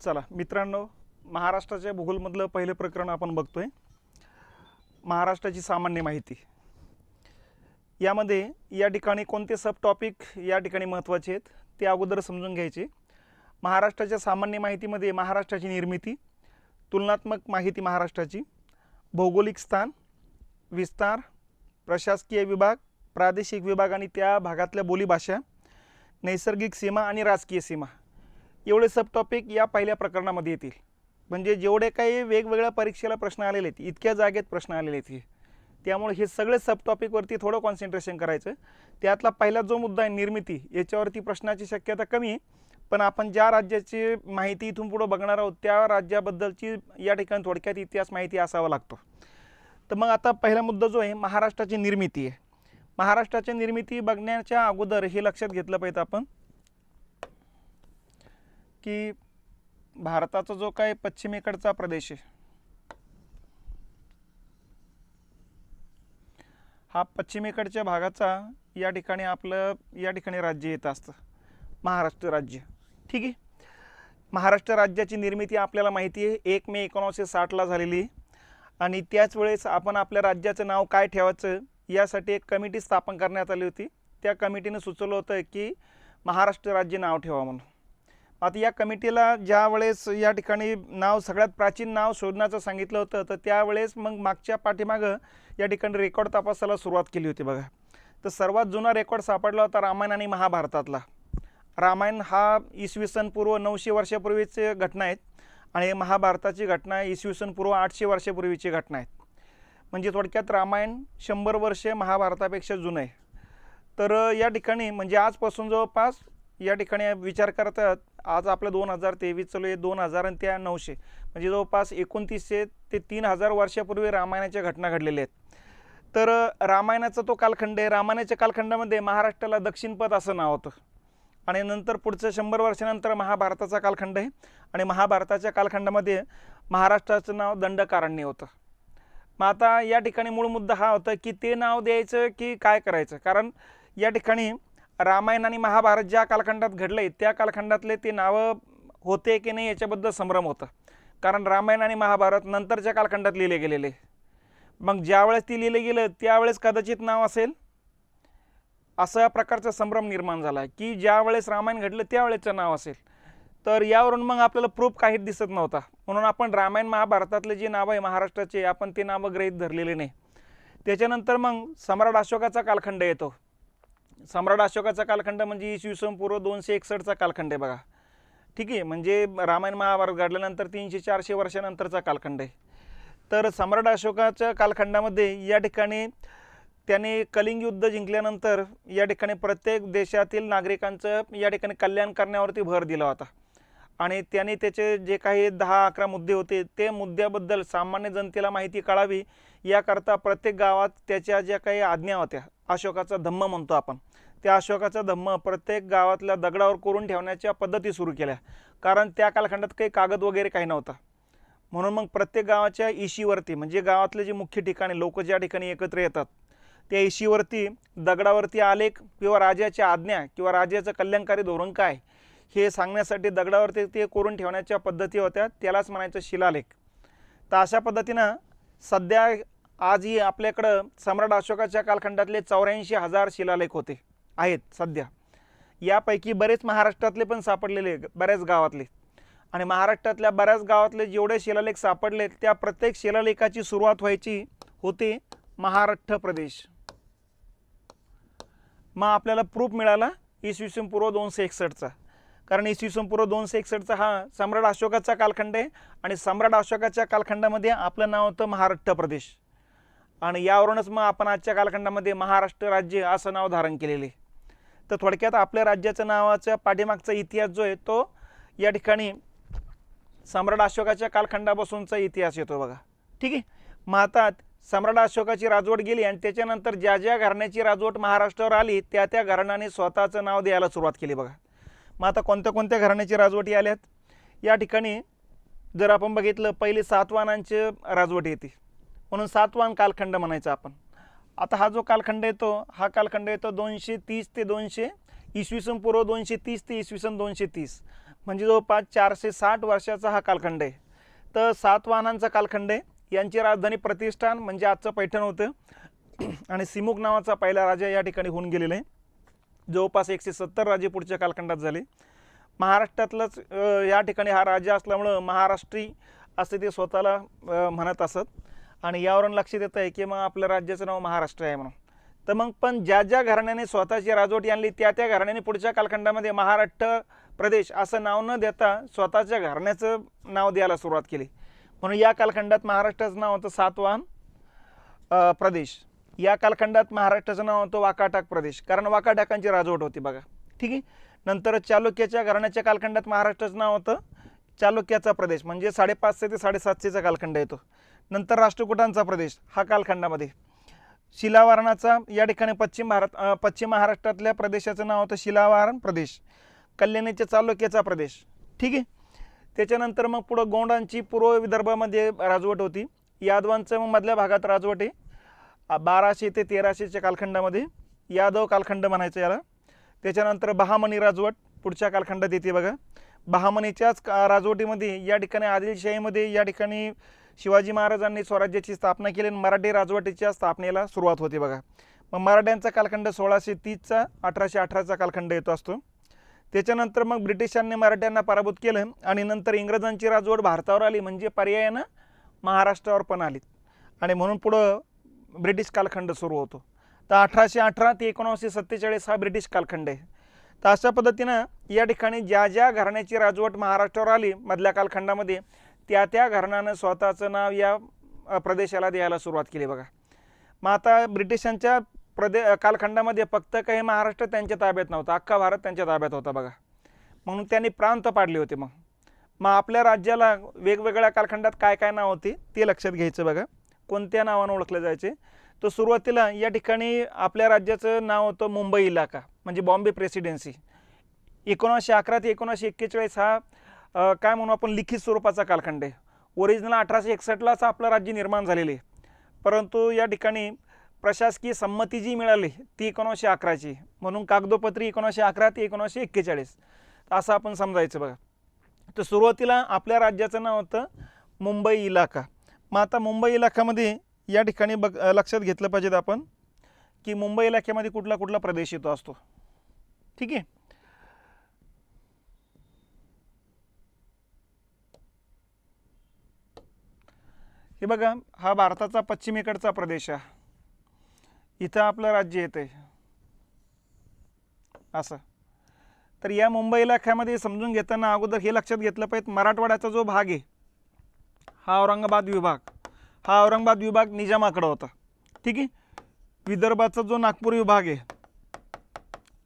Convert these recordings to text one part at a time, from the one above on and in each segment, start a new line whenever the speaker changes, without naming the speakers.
चला मित्रांनो, महाराष्ट्राच्या भूगोलमधलं पहिलं प्रकरण आपण बघतोय. महाराष्ट्राची सामान्य माहिती. यामध्ये या ठिकाणी कोणते सब टॉपिक या ठिकाणी महत्त्वाचे आहेत ते अगोदर समजून घ्यायचे. महाराष्ट्राच्या सामान्य माहितीमध्ये महाराष्ट्राची निर्मिती, तुलनात्मक माहिती महाराष्ट्राची, भौगोलिक स्थान, विस्तार, प्रशासकीय विभाग, प्रादेशिक विभाग आणि त्या भागातल्या बोलीभाषा, नैसर्गिक सीमा आणि राजकीय सीमा, एवढे सब टॉपिक या पहिल्या प्रकरणामध्ये येतील. म्हणजे जेवढे काही वेगवेगळ्या परीक्षेला प्रश्न आलेले आहेत, इतक्या जागेत प्रश्न आलेले आहेत, त्यामुळे हे सगळे सब टॉपिकवरती थोडं कॉन्सन्ट्रेशन करायचं. त्यातला पहिला जो मुद्दा आहे निर्मिती, याच्यावरती प्रश्नाची शक्यता कमी आहे. पण आपण ज्या राज्याची माहिती इथून पुढे बघणार आहोत त्या राज्याबद्दलची या ठिकाणी थोडक्यात इतिहास माहिती असावा लागतो. तर मग आता पहिला मुद्दा जो आहे महाराष्ट्राची निर्मिती आहे. महाराष्ट्राची निर्मिती बघण्याच्या अगोदर हे लक्षात घेतलं पाहिजे आपण की भारताचा जो काही पश्चिमेकडचा प्रदेश आहे, हा पश्चिमेकडच्या भागाचा या ठिकाणी आपलं या ठिकाणी राज्य येत असतं, महाराष्ट्र राज्य. ठीक आहे. महाराष्ट्र राज्याची निर्मिती आपल्याला माहिती आहे 1 मे 1960ला झालेली आहे. आणि त्याच वेळेस आपण आपल्या राज्याचं नाव काय ठेवायचं यासाठी एक कमिटी स्थापन करण्यात आली होती. त्या कमिटीने सुचवलं होतं की महाराष्ट्र राज्य नाव ठेवा म्हणून. आता या कमिटीला ज्या वेळेस या ठिकाणी नाव सगळ्यात प्राचीन नाव शोधण्याचं सांगितलं होतं, तर त्यावेळेस मग मागच्या पाठीमागं या ठिकाणी रेकॉर्ड तपासायला सुरुवात केली होती बघा. तर सर्वात जुना रेकॉर्ड सापडला होता रामायण आणि महाभारतातला. रामायण हा इसवी सन पूर्व 900 वर्षापूर्वीची घटना आहेत आणि महाभारताची घटना इसवी सन पूर्व 800 वर्षापूर्वीची घटना आहेत. म्हणजे थोडक्यात रामायण 100 वर्षे महाभारतापेक्षा जुनं आहे. तर या ठिकाणी म्हणजे आजपासून जवळपास या ठिकाणी विचार करतात, आज आपलं 2023 चालू आहे, 2000 आणि त्या 900 म्हणजे जवळपास 2900 ते 3000 वर्षापूर्वी रामायणाच्या घटना घडलेल्या आहेत. तर रामायणाचा तो कालखंड आहे. रामायणाच्या कालखंडामध्ये महाराष्ट्राला दक्षिणपथ असं नाव होतं. आणि नंतर पुढचं 100 वर्षानंतर महाभारताचा कालखंड आहे आणि महाभारताच्या कालखंडामध्ये महाराष्ट्राचं नाव दंडकारण्य होतं. मग आता या ठिकाणी मूळ मुद्दा हा होता की ते नाव द्यायचं की काय करायचं. कारण या ठिकाणी रामायण आणि महाभारत ज्या कालखंडात घडले त्या कालखंडातले ते नावं होते की नाही याच्याबद्दल संभ्रम होता. कारण रामायण आणि महाभारत नंतरच्या कालखंडात लिहिले गेलेले. मग ज्यावेळेस ती लिहिले गेलं त्यावेळेस कदाचित नाव असेल असा प्रकारचा संभ्रम निर्माण झाला की ज्या वेळेस रामायण घडलं त्यावेळेचं नाव असेल. तर यावरून मग आपल्याला प्रूफ काहीच दिसत नव्हता. म्हणून आपण रामायण महाभारतातले जे नाव आहे महाराष्ट्राचे आपण ते नावं गृहीत धरलेले नाही. त्याच्यानंतर मग सम्राट अशोकाचा कालखंड येतो. सम्राट अशोकाचा कालखंड म्हणजे इसवी सन पूर्व 261चा कालखंड आहे बघा. ठीक आहे. म्हणजे रामायण महाभारत घडल्यानंतर 300-400 वर्षानंतरचा कालखंड आहे. तर सम्राट अशोकाच्या कालखंडामध्ये या ठिकाणी त्याने कलिंग युद्ध जिंकल्यानंतर या ठिकाणी प्रत्येक देशातील नागरिकांचं या ठिकाणी कल्याण करण्यावरती भर दिला होता. आणि त्याने त्याचे जे काही 10-11 मुद्दे होते ते मुद्द्याबद्दल सामान्य जनतेला माहिती कळावी याकरता प्रत्येक गावात त्याच्या ज्या काही आज्ञा होत्या, अशोकाचा धम्म म्हणतो आपण, त्या अशोकाचा धम्म प्रत्येक गावातल्या दगडावर कोरून ठेवण्याच्या पद्धती सुरू केल्या. कारण त्या कालखंडात काही कागद वगैरे काही नव्हता. म्हणून मग प्रत्येक गावाच्या इशीवरती म्हणजे गावातले जे मुख्य ठिकाणी लोक ज्या ठिकाणी एकत्र येतात त्या इशीवरती दगडावरती आलेख किंवा राजाच्या आज्ञा किंवा राजाचं कल्याणकारी धोरण काय हे सांगण्यासाठी दगडावरती ते कोरून ठेवण्याच्या पद्धती होत्या. त्यालाच म्हणायचं शिलालेख. तर अशा पद्धतीनं सध्या आजही आपल्याकडं सम्राट अशोकाच्या कालखंडातले 84,000 शिलालेख होते आहेत सध्या. यापैकी बरेच महाराष्ट्रातले पण सापडलेले बऱ्याच गावातले. आणि महाराष्ट्रातल्या बऱ्याच गावातले जेवढे शिलालेख सापडले त्या प्रत्येक शिलालेखाची सुरुवात व्हायची होते महाराष्ट्र प्रदेश. मग आपल्याला प्रूफ मिळाला इसवी सन पूर्व 261चा. कारण इसवी सन पूर्व 261चा हा सम्राट अशोकाचा कालखंड आहे आणि सम्राट अशोकाच्या कालखंडामध्ये आपलं नाव होतं महाराष्ट्र प्रदेश. आणि यावरूनच मग आपण आजच्या कालखंडामध्ये महाराष्ट्र राज्य असं नाव धारण केलेले. तर थोडक्यात आपल्या राज्याचं नावाच्या पाठीमागचा इतिहास जो आहे तो या ठिकाणी सम्राट अशोकाच्या कालखंडापासूनचा इतिहास येतो बघा. ठीक आहे. मग आता सम्राट अशोकाची राजवट गेली आणि त्याच्यानंतर ज्या ज्या घराण्याची राजवट महाराष्ट्रावर आली त्या त्या घराण्याने स्वतःचं नाव द्यायला सुरुवात केली बघा. मग आता कोणत्या कोणत्या घराण्याची राजवटी आल्यात या ठिकाणी जर आपण बघितलं, पहिले सातवाहनांची राजवट येते म्हणून सातवाहन कालखंड म्हणायचं आपण. आता हा जो कालखंड येतो हा कालखंड येतो 230 ते 200 इसवी सन पूर्व 230 ते इसवी सन 230. म्हणजे जवळपास 460 वर्षाचा हा कालखंड आहे. तर सातवाहनांचा कालखंड आहे. यांची राजधानी प्रतिष्ठान म्हणजे आजचं पैठण होतं आणि सिमुक नावाचा पहिला राजा या ठिकाणी होऊन गेलेला आहे. जवळपास 170 राजे पुढच्या कालखंडात झाले. महाराष्ट्रातलंच या ठिकाणी हा राजा असल्यामुळं महाराष्ट्री असे ते स्वतःला म्हणत असत आणि यावरून लक्षात येतं आहे की मग आपल्या राज्याचं नाव महाराष्ट्र आहे म्हणून. तर मग पण ज्या ज्या घराण्याने स्वतःची राजवटी आणली त्या त्या घराण्याने पुढच्या कालखंडामध्ये महाराष्ट्र प्रदेश असं नाव न देता स्वतःच्या घराण्याचं नाव द्यायला सुरुवात केली. म्हणून या कालखंडात महाराष्ट्राचं नाव होतं सातवाहन प्रदेश. या कालखंडात महाराष्ट्राचं नाव होतं वाकाटक प्रदेश, कारण वाकाटकांची राजवट होती बघा. ठीक आहे. नंतर चालुक्याच्या घराण्याच्या कालखंडात महाराष्ट्राचं नाव होतं चालुक्याचा प्रदेश, म्हणजे 550 ते 750चा कालखंड येतो. नंतर राष्ट्रकूटांचा प्रदेश हा कालखंडामध्ये. शिलावारणाचा या ठिकाणी पश्चिम महाराष्ट्रातल्या प्रदेशाचं नाव होतं शिलावारण प्रदेश. कल्याणीच्या चालुक्याचा प्रदेश. ठीक आहे. त्याच्यानंतर मग पुढं गोंडांची पूर्व विदर्भामध्ये राजवट होती. यादवांचं मग मधल्या भागात राजवट आहे. 1200 ते 1300च्या कालखंडामध्ये यादव कालखंड म्हणायचं याला. त्याच्यानंतर बहामनी राजवट पुढच्या कालखंडात येते बघा. बहामनीच्याच राजवटीमध्ये या ठिकाणी आदिलशाहीमध्ये या ठिकाणी शिवाजी महाराजांनी स्वराज्याची स्थापना केली आणि मराठी राजवटीच्या स्थापनेला सुरुवात होते बघा. मग मराठ्यांचा कालखंड 1630चा 1818चा कालखंड येतो असतो. त्याच्यानंतर मग ब्रिटिशांनी मराठ्यांना पराभूत केलं आणि नंतर इंग्रजांची राजवट भारतावर आली, म्हणजे पर्यायानं महाराष्ट्रावर पण आली आणि म्हणून पुढं ब्रिटिश कालखंड सुरू होतो. तर 1818 ते 1947 हा ब्रिटिश कालखंड आहे. तर अशा पद्धतीनं या ठिकाणी ज्या ज्या घराण्याची राजवट महाराष्ट्रावर आली मधल्या कालखंडामध्ये त्या त्या घराण्यानं स्वतःचं नाव या प्रदेशाला द्यायला सुरुवात केली बघा. मग आता ब्रिटिशांच्या कालखंडामध्ये फक्त काही महाराष्ट्र त्यांच्या ताब्यात नव्हता, अख्खा भारत त्यांच्या ताब्यात होता बघा. म्हणून त्यांनी प्रांत पाडले होते. मग आपल्या राज्याला वेगवेगळ्या कालखंडात काय काय नाव होते ते लक्षात घ्यायचं बघा. कोणत्या नावानं ओळखले जायचे. तर सुरुवातीला या ठिकाणी आपल्या राज्याचं नाव होतं मुंबई इलाका, म्हणजे बॉम्बे प्रेसिडेन्सी. 1911 ते 1941 हा काय म्हणू आपण लिखित स्वरूपाचा कालखंड आहे. ओरिजिनल 1861लाच आपलं राज्य निर्माण झालेले आहे, परंतु या ठिकाणी प्रशासकीय संमती जी मिळाली ती 1911ची, म्हणून कागदोपत्री 1911 ते 1941 असं आपण समजायचं बघा. तर सुरुवातीला आपल्या राज्याचं नाव होतं मुंबई इलाका. मग आता मुंबई इलाक्यामध्ये या ठिकाणी लक्षात घेतलं पाहिजेत आपण की मुंबई इलाक्यामध्ये कुठला कुठला प्रदेश येतो असतो. ठीक आहे. हे बघा, हा भारताचा पश्चिमेकडचा प्रदेश आहे. इथं आपलं राज्य येते असं. तर या मुंबई इलाख्यामध्ये समजून घेताना अगोदर हे लक्षात घेतलं पाहिजे, मराठवाड्याचा जो भाग आहे हा औरंगाबाद विभाग, हा औरंगाबाद विभाग निजामाकडे होता. ठीक आहे. विदर्भाचा जो नागपूर विभाग आहे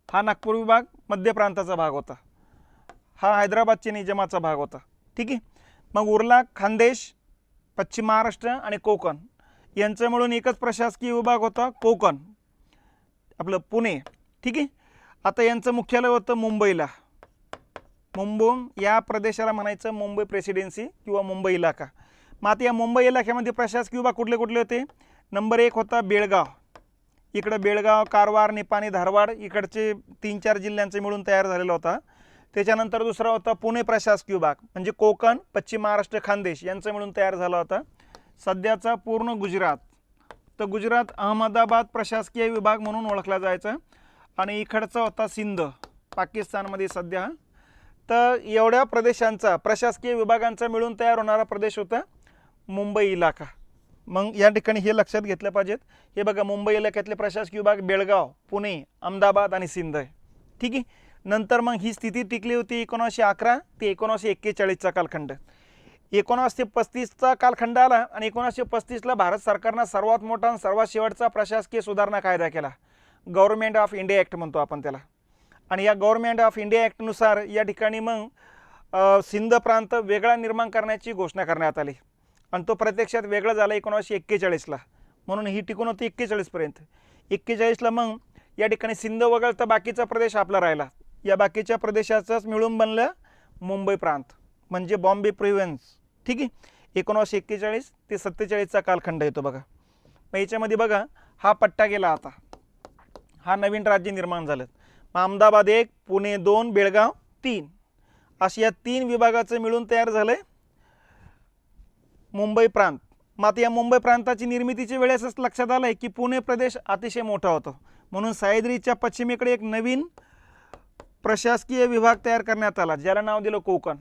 हा नागपूर विभाग मध्य प्रांताचा भाग होता. हा हैदराबादच्या निजामाचा भाग होता. ठीक आहे. मग उरला खानदेश, पश्चिम महाराष्ट्र आणि कोकण यांचं मिळून एकच प्रशासकीय विभाग होता कोकण, आपलं पुणे. ठीक आहे. आता यांचं मुख्यालय होतं मुंबईला. मुंबई या प्रदेशाला म्हणायचं मुंबई प्रेसिडेन्सी किंवा मुंबई इलाका. मग आता या मुंबई इलाक्यामध्ये प्रशासकीय विभाग कुठले कुठले होते. नंबर 1 होता बेळगाव. इकडं बेळगाव, कारवार, निपाणी, धारवाड इकडचे 3-4 जिल्ह्यांचे मिळून तयार झालेला होता. त्याच्यानंतर दुसरा होता पुणे प्रशासकीय विभाग, म्हणजे कोकण, पश्चिम महाराष्ट्र, खानदेश यांचं मिळून तयार झाला होता. सध्याचा पूर्ण गुजरात, तर गुजरात अहमदाबाद प्रशासकीय विभाग म्हणून ओळखला जायचा. आणि इकडचा होता सिंध, पाकिस्तानमध्ये सध्या. तर एवढ्या प्रदेशांचा प्रशासकीय विभागांचा मिळून तयार होणारा प्रदेश होता मुंबई इलाका. मग या ठिकाणी हे लक्षात घेतलं पाहिजेत. हे बघा, मुंबई इलाक्यातले प्रशासकीय विभाग बेळगाव, पुणे, अहमदाबाद आणि सिंध आहे. ठीक आहे. नंतर मग ही स्थिती टिकली होती 1911 ते 1941चा कालखंड. 1935चा कालखंड आला आणि 1935ला भारत सरकारनं सर्वात मोठा आणि सर्वात शेवटचा प्रशासकीय सुधारणा कायदा केला, गव्हर्नमेंट ऑफ इंडिया ॲक्ट म्हणतो आपण त्याला. आणि या गव्हर्नमेंट ऑफ इंडिया ॲक्टनुसार या ठिकाणी मग सिंध प्रांत वेगळा निर्माण करण्याची घोषणा करण्यात आली आणि तो प्रत्यक्षात वेगळा झाला 1941ला. म्हणून ही टिकून होती 41पर्यंत. 41ला मग या ठिकाणी सिंध वगळता बाकीचा प्रदेश आपला राहिला. या बाकीच्या प्रदेशाचाच मिळून बनलं मुंबई प्रांत, म्हणजे बॉम्बे प्रोव्हिन्स. ठीक आहे. 1941 ते 47चा कालखंड येतो बघा. मग याच्यामध्ये बघा, हा पट्टा गेला. आता हा नवीन राज्य निर्माण झालं. अहमदाबाद 1, पुणे 2, बेळगाव 3 अशा या 3 विभागाचं मिळून तयार झालं आहे मुंबई प्रांत. मात्र या मुंबई प्रांताची निर्मितीच्या वेळेसच लक्षात आलं आहे की पुणे प्रदेश अतिशय मोठा होतो, म्हणून सह्याद्रीच्या पश्चिमेकडे एक नवीन प्रशासकीय विभाग तयार करण्यात आला, ज्याला नाव दिलं कोकण.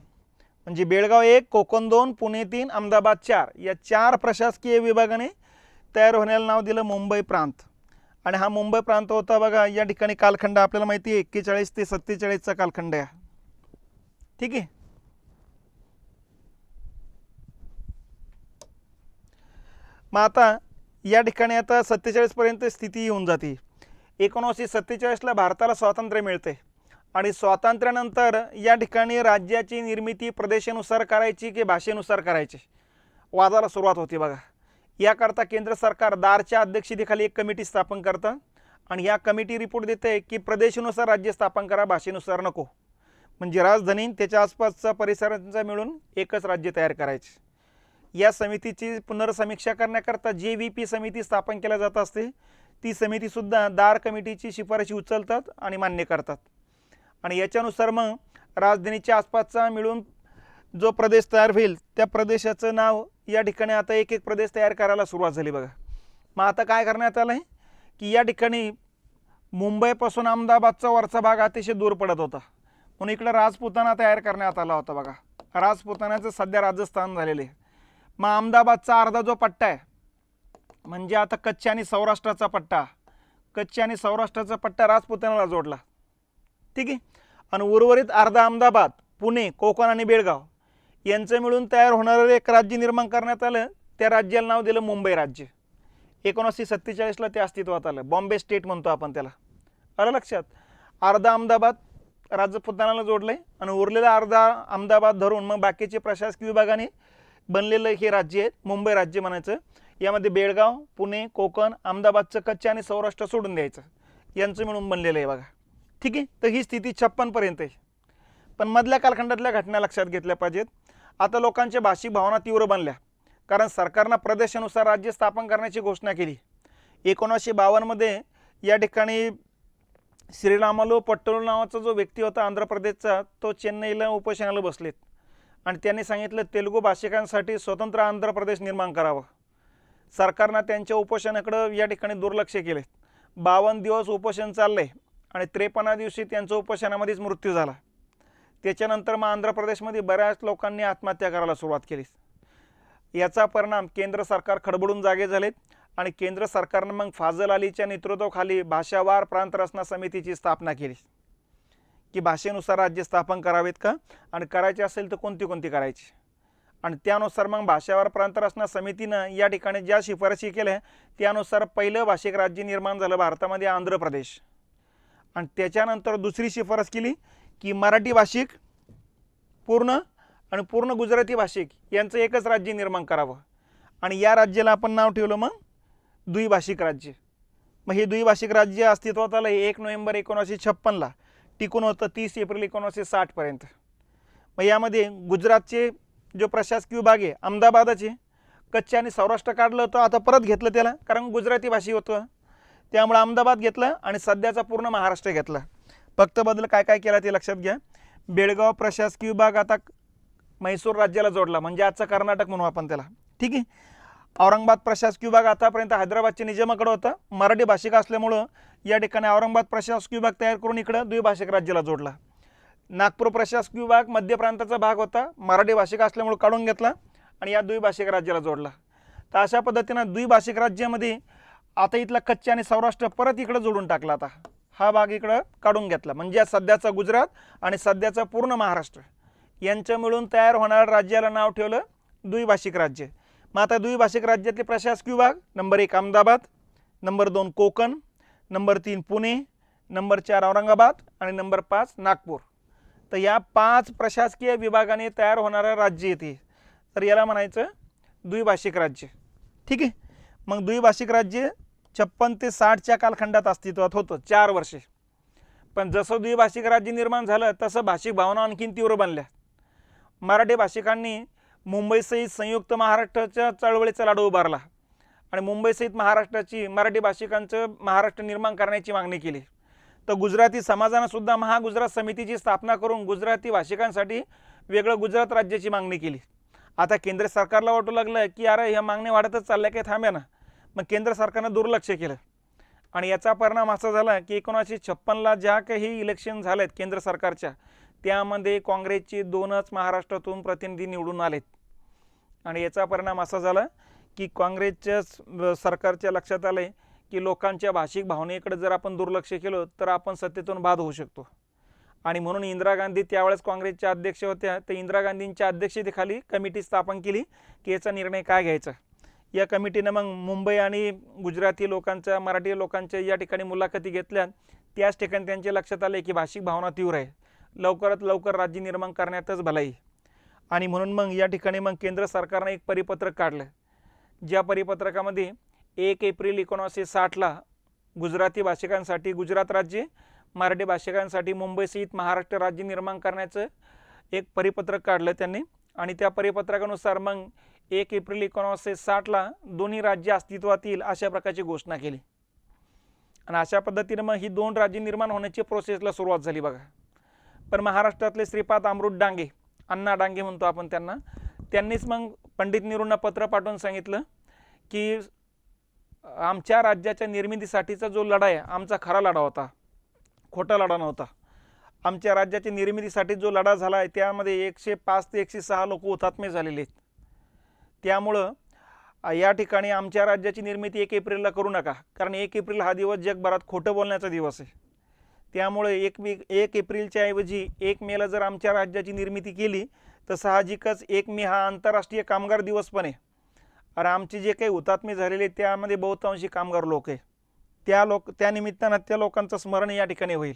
म्हणजे बेळगाव 1, कोकण 2, पुणे 3, अहमदाबाद 4 या 4 प्रशासकीय विभागाने तयार होण्याला नाव दिलं मुंबई प्रांत. आणि हा मुंबई प्रांत होता बघा, या ठिकाणी कालखंड आपल्याला माहिती आहे 41 ते 47चा कालखंड आहे. ठीक आहे. मग आता या ठिकाणी आता 47 पर्यंत स्थिती येऊन जाते. 1947ला भारताला स्वातंत्र्य मिळते आणि स्वातंत्र्यानंतर या ठिकाणी राज्याची निर्मिती प्रदेशानुसार करायची की भाषेनुसार करायची वादाला सुरुवात होती बघा. याकरता केंद्र सरकार दारच्या अध्यक्षतेखाली एक कमिटी स्थापन करतं आणि या कमिटी रिपोर्ट देते की प्रदेशानुसार राज्य स्थापन करा, भाषेनुसार नको. म्हणजे राजधानी त्याच्या आसपासचा परिसरांचा मिळून एकच राज्य तयार करायचे. या समितीची पुनर्समीक्षा करण्याकरता JVP समिती स्थापन केल्या जात असते. ती समितीसुद्धा दार कमिटीची शिफारशी उचलतात आणि मान्य करतात. आणि याच्यानुसार मग राजधानीच्या आसपासचा मिळून जो प्रदेश तयार होईल त्या प्रदेशाचं नाव या ठिकाणी आता एक एक प्रदेश तयार करायला सुरुवात झाली बघा. मग आता काय करण्यात आलं आहे की या ठिकाणी मुंबईपासून अहमदाबादचा वरचा भाग अतिशय दूर पडत होता, म्हणून इकडं राजपुताना तयार करण्यात आला होता बघा. राजपुतानाचं सध्या राजस्थान झालेलं आहे. मग अहमदाबादचा अर्धा जो पट्टा आहे म्हणजे आता कच्छ आणि सौराष्ट्राचा पट्टा, कच्छ आणि सौराष्ट्राचा पट्टा राजपुतानाला जोडला. ठीक आहे. आणि उर्वरित अर्धा अहमदाबाद, पुणे, कोकण आणि बेळगाव यांचं मिळून तयार होणारं एक राज्य निर्माण करण्यात आलं. त्या राज्याला नाव दिलं मुंबई राज्य. 1947ला ते अस्तित्वात आलं. बॉम्बे स्टेट म्हणतो आपण त्याला. आलं लक्षात. अर्धा अहमदाबाद राजपुतानाला जोडलं आहे आणि उरलेला अर्धा अहमदाबाद धरून मग बाकीचे प्रशासकीय विभागाने बनलेलं हे राज्य आहे मुंबई राज्य म्हणायचं. यामध्ये बेळगाव, पुणे, कोकण, अहमदाबादचं कच्छ आणि सौराष्ट्र सोडून द्यायचं, यांचं मिळून बनलेलं आहे बघा. ठीक आहे. तर ही स्थिती 56 पर्यंत आहे. पण मधल्या कालखंडातल्या घटना लक्षात घेतल्या पाहिजेत. आता लोकांच्या भाषिक भावना तीव्र बनल्या, कारण सरकारनं प्रदेशानुसार राज्य स्थापन करण्याची घोषणा केली. 1952मध्ये या ठिकाणी श्रीरामालू पट्टलू नावाचा जो व्यक्ती होता आंध्र प्रदेशचा, तो चेन्नईला उपोषणाला बसलेत आणि त्यांनी सांगितलं तेलुगू भाषिकांसाठी स्वतंत्र आंध्र प्रदेश निर्माण करावं. सरकारनं त्यांच्या उपोषणाकडे या ठिकाणी दुर्लक्ष केले. 52 दिवस उपोषण चाललंय आणि 53 दिवशी त्यांचं उपोषणामध्येच मृत्यू झाला. त्याच्यानंतर मग आंध्र प्रदेशमध्ये बऱ्याच लोकांनी आत्महत्या करायला सुरुवात केली. याचा परिणाम केंद्र सरकार खडबडून जागे झालेत आणि केंद्र सरकारनं मग फाजल अलीच्या नेतृत्वाखाली भाषावार प्रांत रचना समितीची स्थापना केली की भाषेनुसार राज्य स्थापन करावेत का आणि करायचे असेल तर कोणती कोणती करायची. आणि त्यानुसार मग भाषावार प्रांत रचना समितीनं या ठिकाणी ज्या शिफारशी केल्या त्यानुसार पहिलं भाषिक राज्य निर्माण झालं भारतामध्ये आंध्र प्रदेश. आणि त्याच्यानंतर दुसरी शिफारस केली की मराठी भाषिक पूर्ण आणि पूर्ण गुजराती भाषिक यांचं एकच राज्य निर्माण करावं. आणि या राज्याला आपण नाव ठेवलं मग द्विभाषिक राज्य. मग हे द्विभाषिक राज्य अस्तित्वात आलं 1 नोव्हेंबर 1956ला, टिकून होतं 30 एप्रिल 1960 पर्यंत. मग यामध्ये गुजरातचे जो प्रशासकीय विभाग आहे अहमदाबादाचे, कच्छ आणि सौराष्ट्र काढलं होतं, आता परत घेतलं त्याला, कारण गुजराती भाषी होतं त्यामुळे अहमदाबाद घेतलं आणि सध्याचा पूर्ण महाराष्ट्र घेतला. फक्त बदल काय काय केला ते लक्षात घ्या. बेळगाव प्रशासकीय विभाग आता म्हैसूर राज्याला जोडला, म्हणजे आजचं कर्नाटक म्हणू आपण त्याला. ठीक आहे. औरंगाबाद प्रशासकीय विभाग आतापर्यंत हैदराबादच्या निजामाकडे होता. मराठी भाषिक असल्यामुळं या ठिकाणी औरंगाबाद प्रशासकीय विभाग तयार करून इकडं द्विभाषिक राज्याला जोडला. नागपूर प्रशासकीय विभाग मध्य प्रांताचा भाग होता, मराठी भाषिक असल्यामुळे काढून घेतला आणि या द्विभाषिक राज्याला जोडला. तर अशा पद्धतीनं द्विभाषिक राज्यामध्ये आता इथला कच्छ आणि सौराष्ट्र परत इकडं जोडून टाकला. आता हा भाग इकडं काढून घेतला, म्हणजे सध्याचा गुजरात आणि सध्याचा पूर्ण महाराष्ट्र यांचं मिळून तयार होणाऱ्या राज्याला नाव ठेवलं द्विभाषिक राज्य. मग आता द्विभाषिक राज्यातले प्रशासकीय विभाग number 1 Ahmedabad, number 2 Konkan, number 3 Pune, number 4 Aurangabad आणि नंबर 5 नागपूर. तर या 5 प्रशासकीय विभागाने तयार होणारं राज्य येते, तर याला म्हणायचं द्विभाषिक राज्य. ठीक आहे. मग द्विभाषिक राज्य 56 ते 60च्या कालखंडात अस्तित्वात होतं 4 वर्षे. पण जसं द्विभाषिक राज्य निर्माण झालं तसं भाषिक भावना आणखीन तीव्र बनल्या. मराठी भाषिकांनी मुंबईसहित संयुक्त महाराष्ट्राच्या चळवळीचा लाडू उभारला आणि मुंबईसहित महाराष्ट्राची मराठी भाषिकांचं महाराष्ट्र निर्माण करण्याची मागणी केली. तर गुजराती समाजानं सुद्धा महागुजरात समितीची स्थापना करून गुजराती भाषिकांसाठी वेगळं गुजरात राज्याची मागणी केली. आता केंद्र सरकारला वाटू लागलं की अरे ह्या मागणी वाढतच चालल्या, काही थांब्या ना. मग केंद्र सरकारनं दुर्लक्ष केलं आणि याचा परिणाम असा झाला की 1956ला ज्या काही इलेक्शन झालेत केंद्र सरकारच्या, त्यामध्ये काँग्रेसचे 2च महाराष्ट्रातून प्रतिनिधी निवडून आलेत. आणि याचा परिणाम असा झाला की काँग्रेसच्या सरकारच्या लक्षात आले की लोकांच्या भाषिक भावनेकडे जर आपण दुर्लक्ष केलं तर आपण सत्तेतून बाद होऊ शकतो. आणि म्हणून इंदिरा गांधी त्यावेळेस काँग्रेसच्या अध्यक्ष होत्या, तर इंदिरा गांधींच्या अध्यक्षतेखाली कमिटी स्थापन केली की याचा निर्णय काय घ्यायचा. या कमिटीनं मग मुंबई आणि गुजराती लोकांच्या, मराठी लोकांच्या या ठिकाणी मुलाखती घेतल्या. त्याच ठिकाणी त्यांच्या लक्षात आले की भाषिक भावना तीव्र आहे, लवकरात लवकर राज्य निर्माण करण्यातच भलाई. आणि म्हणून मग या ठिकाणी मग केंद्र सरकारने एक परिपत्रक काढलं, ज्या परिपत्रकामध्ये 1 एप्रिल 1960ला गुजराती भाषिकांसाठी गुजरात राज्य, मराठी भाषिकांसाठी मुंबईसहित महाराष्ट्र राज्य निर्माण करण्याचं एक परिपत्रक काढलं त्यांनी. आणि त्या परिपत्रकानुसार मग 1 एप्रिल 1960ला दोन्ही राज्य अस्तित्वात येईल अशा प्रकारची घोषणा केली. आणि अशा पद्धतीने मग ही 2 राज्य निर्माण होण्याची प्रोसेसला सुरुवात झाली बघा. पण महाराष्ट्रातले श्रीपाद अमृत डांगे, अण्णा डांगे म्हणतो आपण त्यांना, त्यांनीच मग पंडित नेहरूंना पत्र पाठवून सांगितलं की आमच्या राज्याच्या निर्मितीसाठीचा जो लढा आहे आमचा खरा लढा होता, खोटा लढा नव्हता. आमच्या राज्याच्या निर्मितीसाठी जो लढा झाला आहे त्यामध्ये 105 ते 106 लोक हुतात्मे झालेले आहेत. त्यामुळं या ठिकाणी आमच्या राज्याची निर्मिती 1 एप्रिलला करू नका, कारण 1 एप्रिल हा दिवस जगभरात खोटं बोलण्याचा दिवस आहे. त्यामुळे 1 एप्रिलच्या ऐवजी 1 मेला जर आमच्या राज्याची निर्मिती केली तर साहजिकच 1 मे हा आंतरराष्ट्रीय कामगार दिवस पण आहे. आणि आमचे जे काही हुतात्मे झालेले त्यामध्ये बहुतांशी कामगार लोक आहे. त्या निमित्तानं त्या लोकांचं स्मरण या ठिकाणी होईल.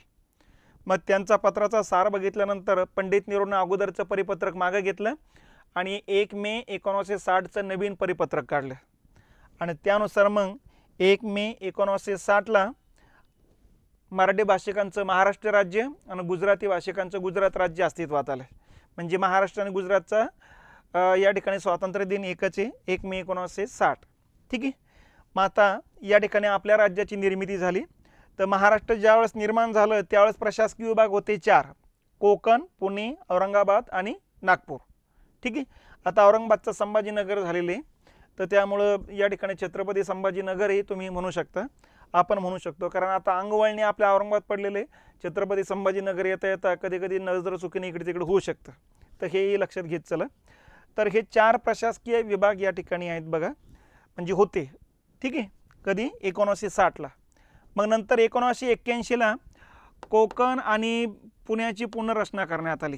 मग त्यांचा पत्राचा सार बघितल्यानंतर पंडित नेहरूंना अगोदरचं परिपत्रक मागे घेतलं आणि 1 मे 1960चं नवीन परिपत्रक काढलं. आणि त्यानुसार मग 1 मे 1960ला मराठी भाषिकांचं महाराष्ट्र राज्य आणि गुजराती भाषिकांचं गुजरात राज्य अस्तित्वात आलं. म्हणजे महाराष्ट्र आणि गुजरातचा या ठिकाणी स्वातंत्र्य दिन एकच आहे, 1 मे 1960. ठीक आहे. मग आता या ठिकाणी आपल्या राज्याची निर्मिती झाली. तर महाराष्ट्र ज्यावेळेस निर्माण झालं त्यावेळेस प्रशासकीय विभाग होते 4: कोकण, पुणे, औरंगाबाद आणि नागपूर. ठीक आहे. आता औरंगाबादचं संभाजीनगर झालेले, तर त्यामुळं या ठिकाणी छत्रपती संभाजीनगरही तुम्ही म्हणू शकता, आपण म्हणू शकतो. कारण आता अंगवळणी आपल्या औरंगाबाद पडलेले, छत्रपती संभाजीनगर येता येता कधी कधी नजर चुकीने इकडे तिकडे होऊ शकतं, तर हेही लक्षात घेत चला. तर हे 4 प्रशासकीय विभाग या ठिकाणी आहेत बघा, म्हणजे होते. ठीक आहे. कधी 1960ला. मग नंतर 1981ला कोकण आणि पुण्याची पुनर्रचना करण्यात आली.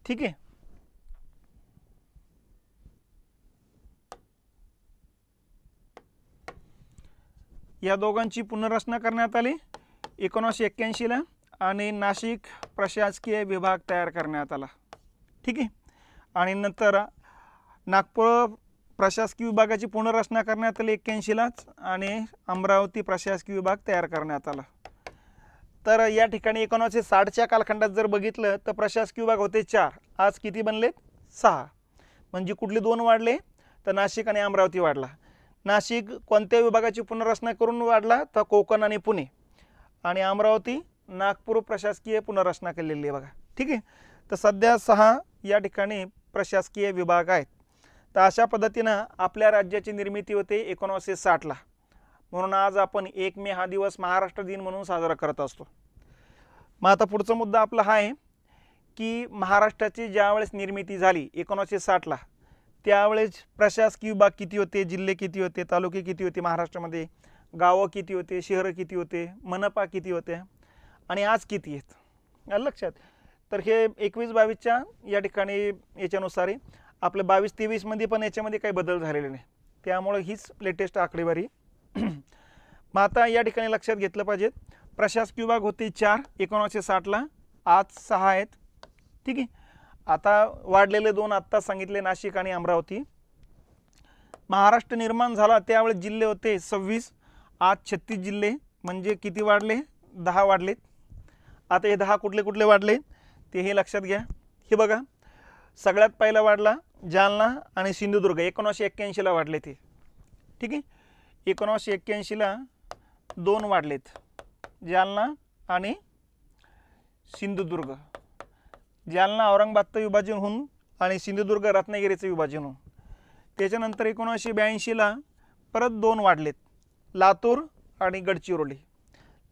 ठीक आहे. या दोघांची पुनर्रचना करण्यात आली 1981ला आणि नाशिक प्रशासकीय विभाग तयार करण्यात आला. ठीक आहे. आणि नंतर नागपूर प्रशासकीय विभागाची पुनर्रचना करण्यात आली 81लाच आणि अमरावती प्रशासकीय विभाग तयार करण्यात आला. तर या ठिकाणी 1960च्या कालखंडात जर बघितलं तर प्रशासकीय विभाग होते 4, आज किती बनले? 6. म्हणजे कुठले 2 वाढले? तर नाशिक आणि अमरावती वाढला. नाशिक कोणत्या विभागाची पुनर्रचना करून वाढला? तर कोकण आणि पुणे. आणि अमरावती नागपूर प्रशासकीय पुनर्रचना केलेली आहे बघा. ठीक आहे. तर सध्या 6 या ठिकाणी प्रशासकीय विभाग आहेत. तर अशा पद्धतीनं आपल्या राज्याची निर्मिती होते 1960ला. म्हणून आज आपण 1 मे हा दिवस महाराष्ट्र दिन म्हणून साजरा करत असतो. मग आता पुढचा मुद्दा आपला हा आहे की महाराष्ट्राची ज्यावेळेस निर्मिती झाली 1960ला, त्यावेळेस प्रशासकीय विभाग किती होते, जिल्हे किती होते, तालुके किती होते महाराष्ट्रामध्ये, गावं किती होते, शहरं किती होते, मनपा किती होते आणि आज किती आहेत लक्षात. तर हे 21-22च्या या ठिकाणी याच्यानुसार आपलं 22-23मध्ये पण याच्यामध्ये काही बदल झालेले नाही, त्यामुळे हीच लेटेस्ट आकडेवारी. मग आता या ठिकाणी लक्षात घेतलं पाहिजे, प्रशासकीय विभाग होते 4 1960ला, आज 6 आहेत. ठीक आहे. आता वाढलेले 2 आत्ता सांगितले, नाशिक आणि अमरावती. महाराष्ट्र निर्माण झाला त्यावेळेस जिल्हे होते 26, आज 36 जिल्हे, म्हणजे किती वाढले? 10 वाढलेत. आता हे 10 कुठले कुठले वाढले ते हे लक्षात घ्या. हे बघा, सगळ्यात पहिला वाढला जालना आणि सिंधुदुर्ग, 1981ला वाढले ते. ठीक आहे. 1981ला 2 वाढलेत, जालना आणि सिंधुदुर्ग. जालना औरंगाबादचं विभाजन होऊन आणि सिंधुदुर्ग रत्नागिरीचं विभाजन होऊन. त्याच्यानंतर 1982ला परत 2 वाढलेत, लातूर आणि गडचिरोली.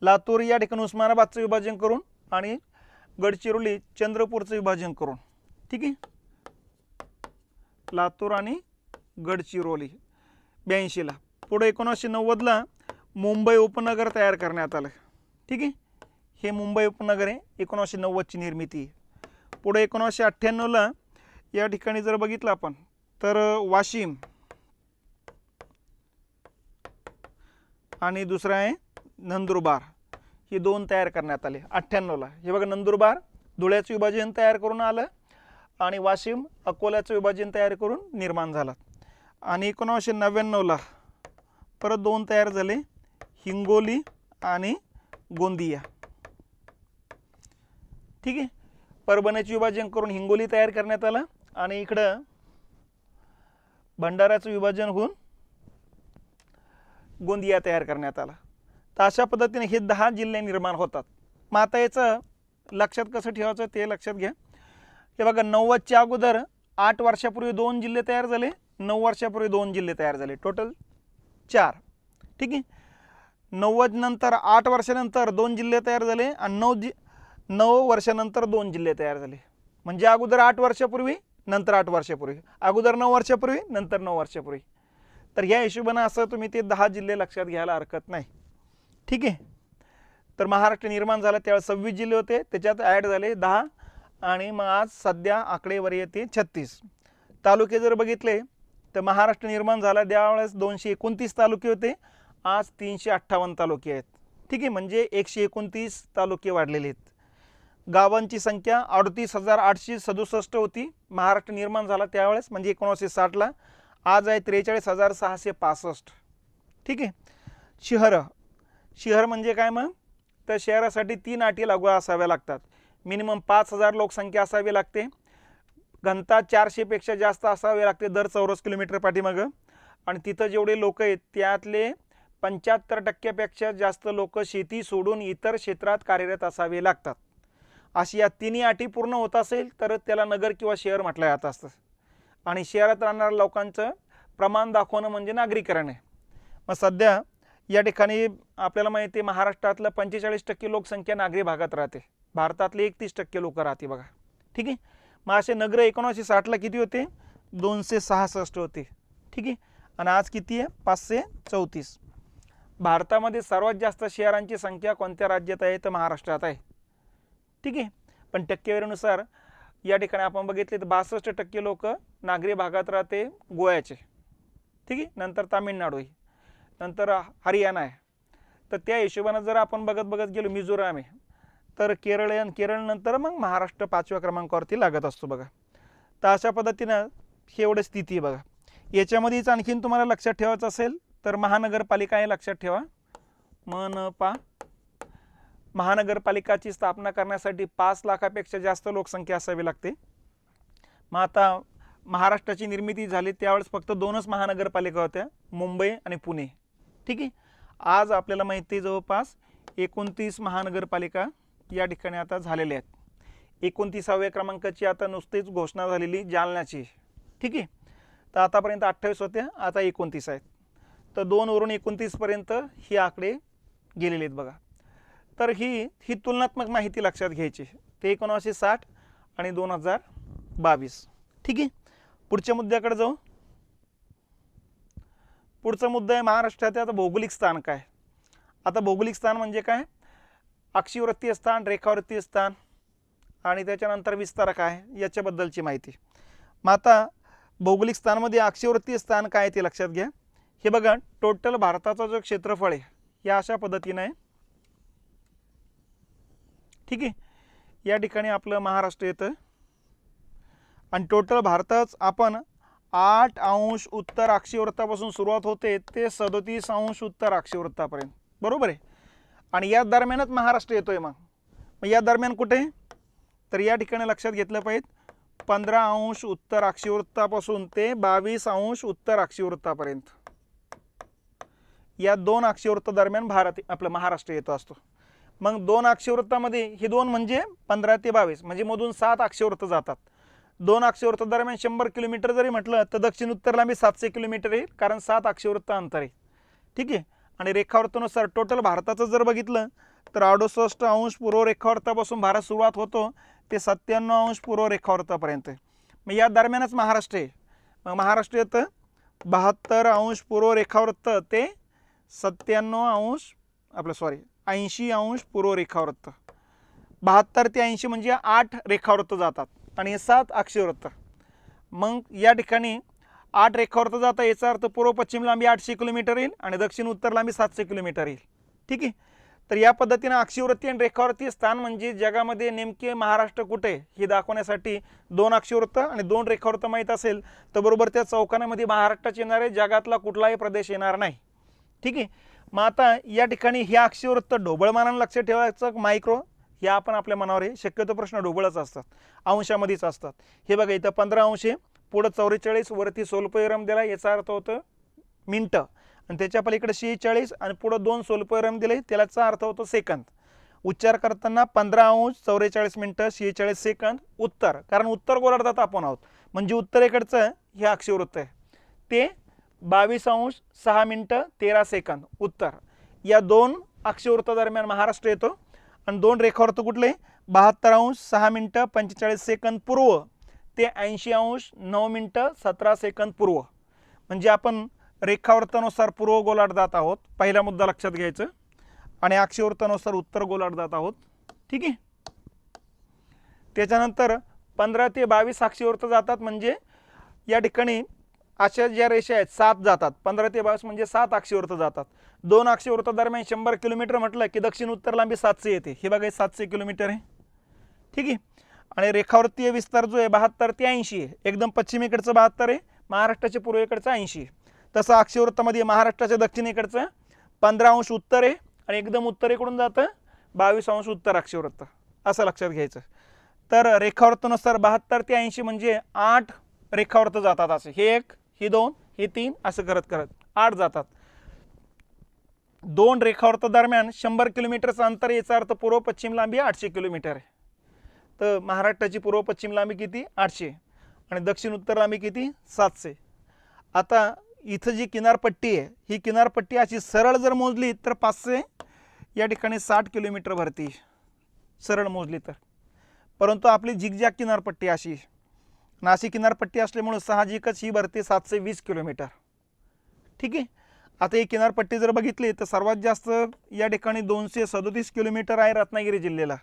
लातूर या ठिकाणी उस्मानाबादचं विभाजन करून आणि गडचिरोली चंद्रपूरचं विभाजन करून. ठीक आहे, लातूर आणि गडचिरोली 82ला. पुढे 1990ला मुंबई उपनगर तयार करण्यात आलं. ठीक आहे, हे मुंबई उपनगर आहे, 1990ची निर्मिती आहे. पुढे 1998ला या ठिकाणी जर बघितलं आपण तर वाशिम आणि दुसरं आहे नंदुरबार, ही 2 तयार करण्यात आले 98ला. हे बघा, नंदुरबार धुळ्याचं विभाजन तयार करून आलं आणि वाशिम अकोल्याचं विभाजन तयार करून निर्माण झालं. आणि 1999ला परत 2 तयार झाले, हिंगोली आणि गोंदिया. ठीक आहे, परभणीचे विभाजन करून हिंगोली तयार करण्यात आलं आणि इकडं भंडाऱ्याचं विभाजन होऊन गोंदिया तयार करण्यात आला. तर अशा पद्धतीने हे 10 जिल्हे निर्माण होतात. मग आता याचं लक्षात कसं ठेवायचं ते लक्षात घ्या. हे बघा, 90च्या अगोदर 8 वर्षापूर्वी 2 जिल्हे तयार झाले, 9 वर्षापूर्वी 2 जिल्हे तयार झाले, टोटल 4. ठीक आहे, 90 नंतर 8 वर्षानंतर 2 जिल्हे तयार झाले आणि 9 वर्षानंतर 2 जिल्हे तयार झाले. म्हणजे अगोदर 8 वर्षापूर्वी, नंतर 8 वर्षापूर्वी, अगोदर 9 वर्षापूर्वी, नंतर 9 वर्षापूर्वी. तर ह्या हिशोबानं असं तुम्ही ते 10 जिल्हे लक्षात घ्यायला हरकत नाही. ठीक आहे, तर महाराष्ट्र निर्माण झाला त्यावेळेस 26 जिल्हे होते, त्याच्यात ॲड झाले 10 आणि मग आज सध्या आकडेवारी येते 36. तालुके जर बघितले तर महाराष्ट्र निर्माण झाला त्यावेळेस 229 तालुके होते, आज 358 तालुके आहेत. ठीक आहे, म्हणजे 129 तालुके वाढलेले आहेत. गावांची संख्या 38,867 होती महाराष्ट्र निर्माण झाला त्यावेळेस, म्हणजे 1960ला. आज आहे 43,665. ठीक आहे, शहर म्हणजे काय मग, तर शहरासाठी 3 अटी लागू असाव्या लागतात. मिनिमम 5,000 लोकसंख्या असावी लागते, घनता 400पेक्षा जास्त असावी लागते दर चौरस किलोमीटर पाठीमागं, आणि तिथं जेवढे लोक आहेत त्यातले 75%पेक्षा जास्त लोक शेती सोडून इतर क्षेत्रात कार्यरत असावे लागतात. अशी या 3 अटी पूर्ण होत असेल तर त्याला नगर किंवा शहर म्हटलं जात असतं. आणि शहरात राहणाऱ्या लोकांचं प्रमाण दाखवणं म्हणजे नागरीकरण आहे. मग सध्या या ठिकाणी आपल्याला माहिती आहे महाराष्ट्रातलं 45% लोकसंख्या नागरी भागात राहते, भारतातले 31% लोक राहते बघा. ठीक आहे, मग असे नगर 1960ला किती होते, 266 होते. ठीक आहे, आणि आज किती आहे, 534. भारतामध्ये सर्वात जास्त शहरांची संख्या कोणत्या राज्यात आहे तर महाराष्ट्रात आहे. ठीक आहे, पण टक्केवारीनुसार या ठिकाणी आपण बघितले तर 62% लोक नागरी भागात राहते गोव्याचे. ठीक आहे, नंतर तामिळनाडू आहे, नंतर हरियाणा आहे. तर त्या हिशोबानं जर आपण बघत गेलो मिझोराम आहे, तर केरळ नंतर मग महाराष्ट्र 5व्या क्रमांकावरती लागत असतो बघा. तर अशा पद्धतीनं हे एवढी स्थिती आहे बघा. याच्यामध्येच आणखीन तुम्हाला लक्षात ठेवायचं असेल तर महानगरपालिका हे लक्षात ठेवा. मनपा महानगरपालिकाची स्थापना करण्यासाठी 5 लाखापेक्षा जास्त लोकसंख्या असावी लागते. मग आता महाराष्ट्राची निर्मिती झाली त्यावेळेस फक्त 2च महानगरपालिका होत्या, मुंबई आणि पुणे. ठीक आहे, आज आपल्याला माहिती आहे जवळपास 29 महानगरपालिका या ठिकाणी आता झालेल्या आहेत. 29व्या क्रमांकाची आता नुसतीच घोषणा झालेली जालन्याची. ठीक आहे, तर आतापर्यंत 28 होत्या, आता 29 आहेत. तर 2 वरून 29 पर्यंत ही आकडे गेलेले आहेत बघा. तर ही तुलनात्मक माहिती लक्षात घ्यायची. ते 1960 आणि 2022. ठीक आहे, पुढच्या मुद्द्याकडे जाऊ. पुढचा मुद्दा आहे महाराष्ट्रात आता भौगोलिक स्थान काय. आता भौगोलिक स्थान म्हणजे काय, अक्षीवृत्तीय स्थान, रेखावृत्तीय स्थान आणि त्याच्यानंतर विस्तार काय याच्याबद्दलची माहिती. मग आता भौगोलिक स्थानमध्ये अक्षीवृत्तीय स्थान काय ते लक्षात घ्या. हे बघा, टोटल भारताचा जो क्षेत्रफळ आहे या अशा पद्धतीने आहे. ठीक आहे, या ठिकाणी आपलं महाराष्ट्र येतं आणि टोटल भारताच आपण 8 अंश उत्तर अक्षीवृत्तापासून सुरुवात होते ते 37 अंश उत्तर अक्षीवृत्तापर्यंत, बरोबर आहे. आणि या दरम्यानच महाराष्ट्र येतोय. मग या दरम्यान कुठे, तर या ठिकाणी लक्षात घेतलं पाहिजे 15 अंश उत्तर अक्षीवृत्तापासून ते 22 अंश उत्तर अक्षीवृत्तापर्यंत या 2 अक्षीवृत्त दरम्यान आपलं महाराष्ट्र येतो असतो. मग 2 अक्षवृत्तामध्ये हे 2 म्हणजे 15 ते 22 म्हणजे मधून 7 अक्षवृत्त जातात. 2 अक्षवृत्त दरम्यान 100 किलोमीटर जरी म्हटलं तर दक्षिण उत्तर लांबी 700 किलोमीटर येईल, कारण 7 अक्षवृत्त अंतर आहे. ठीक आहे. आणि रेखावृत्तानुसार टोटल भारताचं जर बघितलं तर 68° पूर्व रेखावृत्तापासून भारत सुरुवात होतो ते 97° पूर्व रेखावृत्तापर्यंत. मग या दरम्यानच महाराष्ट्र आहे. मग महाराष्ट्र येतं 72° पूर्व रेखावृत्त ते 97° आपलं 80° पूर्व रेखावृत्त. 72 ते 80 म्हणजे 8 रेखावृत्त जातात आणि हे 7 अक्षवृत्त. मग या ठिकाणी 8 रेखावृत्त जातात, याचा अर्थ पूर्व पश्चिम लांबी 800 किलोमीटर येईल आणि दक्षिण उत्तर लांबी 700 किलोमीटर येईल. ठीक आहे. तर या पद्धतीने अक्षवृत्ती आणि रेखावृत्तीय स्थान म्हणजे जगामध्ये नेमके महाराष्ट्र कुठे हे दाखवण्यासाठी 2 अक्षवृत्त आणि 2 रेखावृत्त माहीत असेल तर बरोबर त्या चौकानामध्ये महाराष्ट्राचे येणारे जगातला कुठलाही प्रदेश येणार नाही. ठीक आहे. मग आता या ठिकाणी हे अक्षवृत्त ढोबळमानानं लक्षात ठेवायचं मायक्रो हे आपण आपल्या मनावर आहे. शक्यतो प्रश्न ढोबळच असतात, अंशामध्येच असतात. हे बघा इथं 15° आहे, पुढं 44 वरती सोल्पविराम दिला, याचा अर्थ होतं मिनटं, आणि त्याच्या पलीकडे 46 आणि पुढं 2 सोल्पविराम दिले, त्याचा अर्थ होतो सेकंद. उच्चार करताना 15°, 44 मिनटं, 46 सेकंद उत्तर, कारण उत्तर गोलार्धात आपण आहोत म्हणजे उत्तरेकडचं हे अक्षवृत्त आहे ते 22°, 6 मिनटं 13 सेकंद उत्तर. या 2 अक्षवृत्ता दरम्यान महाराष्ट्र येतो. आणि 2 रेखावृत्त कुठले 72°, 6 मिनटं 45 सेकंद पूर्व ते 80°, 9 मिनटं 17 सेकंद पूर्व. म्हणजे आपण रेखावृत्तानुसार पूर्व गोलार्धात आहोत, पहिला मुद्दा लक्षात घ्यायचं, आणि अक्षवृत्तानुसार उत्तर गोलार्धात आहोत. ठीक आहे. त्याच्यानंतर 15 ते 22 अक्षवृत्त जातात, म्हणजे या ठिकाणी अशा ज्या रेषा आहेत 7 जातात. 15 ते 22 म्हणजे 7 अक्षवृत्त जातात. 2 अक्षवृत्त दरम्यान 100 किलोमीटर म्हटलं की दक्षिण उत्तर लांबी 700 येते. हे बघा 700 किलोमीटर आहे. ठीक आहे. आणि रेखावृत्तीय विस्तार जो आहे 72 ते 80 आहे. एकदम पश्चिमेकडचं 72 आहे, महाराष्ट्राच्या पूर्वेकडचं 80 आहे. तसं अक्षवृत्तामध्ये महाराष्ट्राच्या दक्षिणेकडचं 15° उत्तर आहे आणि एकदम उत्तरेकडून जातं 22° उत्तर अक्षवृत्त, असं लक्षात घ्यायचं. तर रेखावृत्तानुसार 72 ते 80 म्हणजे 8 रेखावृत्त जातात. असे हे 1, हे 2, हे 3 असं करत करत 8 जातात. 2 रेखावृत्त दरम्यान 100 किलोमीटरचं अंतर, याचा अर्थ पूर्व पश्चिम लांबी 800 किलोमीटर आहे. तर महाराष्ट्राची पूर्व पश्चिम लांबी किती 800 आणि दक्षिण उत्तर लांबी किती 700. आता इथं जी किनारपट्टी आहे ही किनारपट्टी अशी सरळ जर मोजली तर 500 या ठिकाणी 60 किलोमीटर भरती सरळ मोजली तर. परंतु आपली झिगझॅग किनारपट्टी अशी नाशिक किनारपट्टी असल्यामुळे साहजिकच ही भरते 720 किलोमीटर. ठीक आहे. आता ही किनारपट्टी जर बघितली तर सर्वात जास्त या ठिकाणी 237 किलोमीटर आहे रत्नागिरी जिल्ह्याला.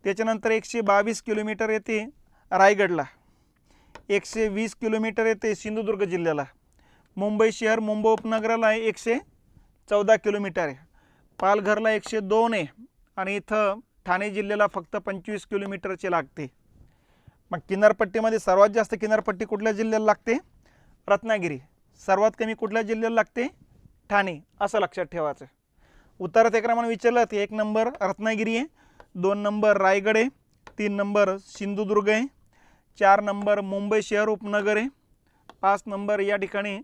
त्याच्यानंतर 122 किलोमीटर येते रायगडला, 120 किलोमीटर येते सिंधुदुर्ग जिल्ह्याला. मुंबई शहर मुंबई उपनगराला 114 किलोमीटर आहे. पालघरला 102 आहे आणि इथं ठाणे जिल्ह्याला फक्त 25 किलोमीटरचे लागते. मग किनारपट्टीमध्ये सर्वात जास्त किनारपट्टी कुठल्या जिल्ह्याला लागते रत्नागिरी, सर्वात कमी कुठल्या जिल्ह्याला लागते ठाणे, असं लक्षात ठेवायचं. उत्तरात एक क्रमाने विचारलं तर 1 नंबर रत्नागिरी आहे, 2 नंबर रायगड आहे, 3 नंबर सिंधुदुर्ग आहे, 4 नंबर मुंबई शहर उपनगर आहे, 5 नंबर या ठिकाणी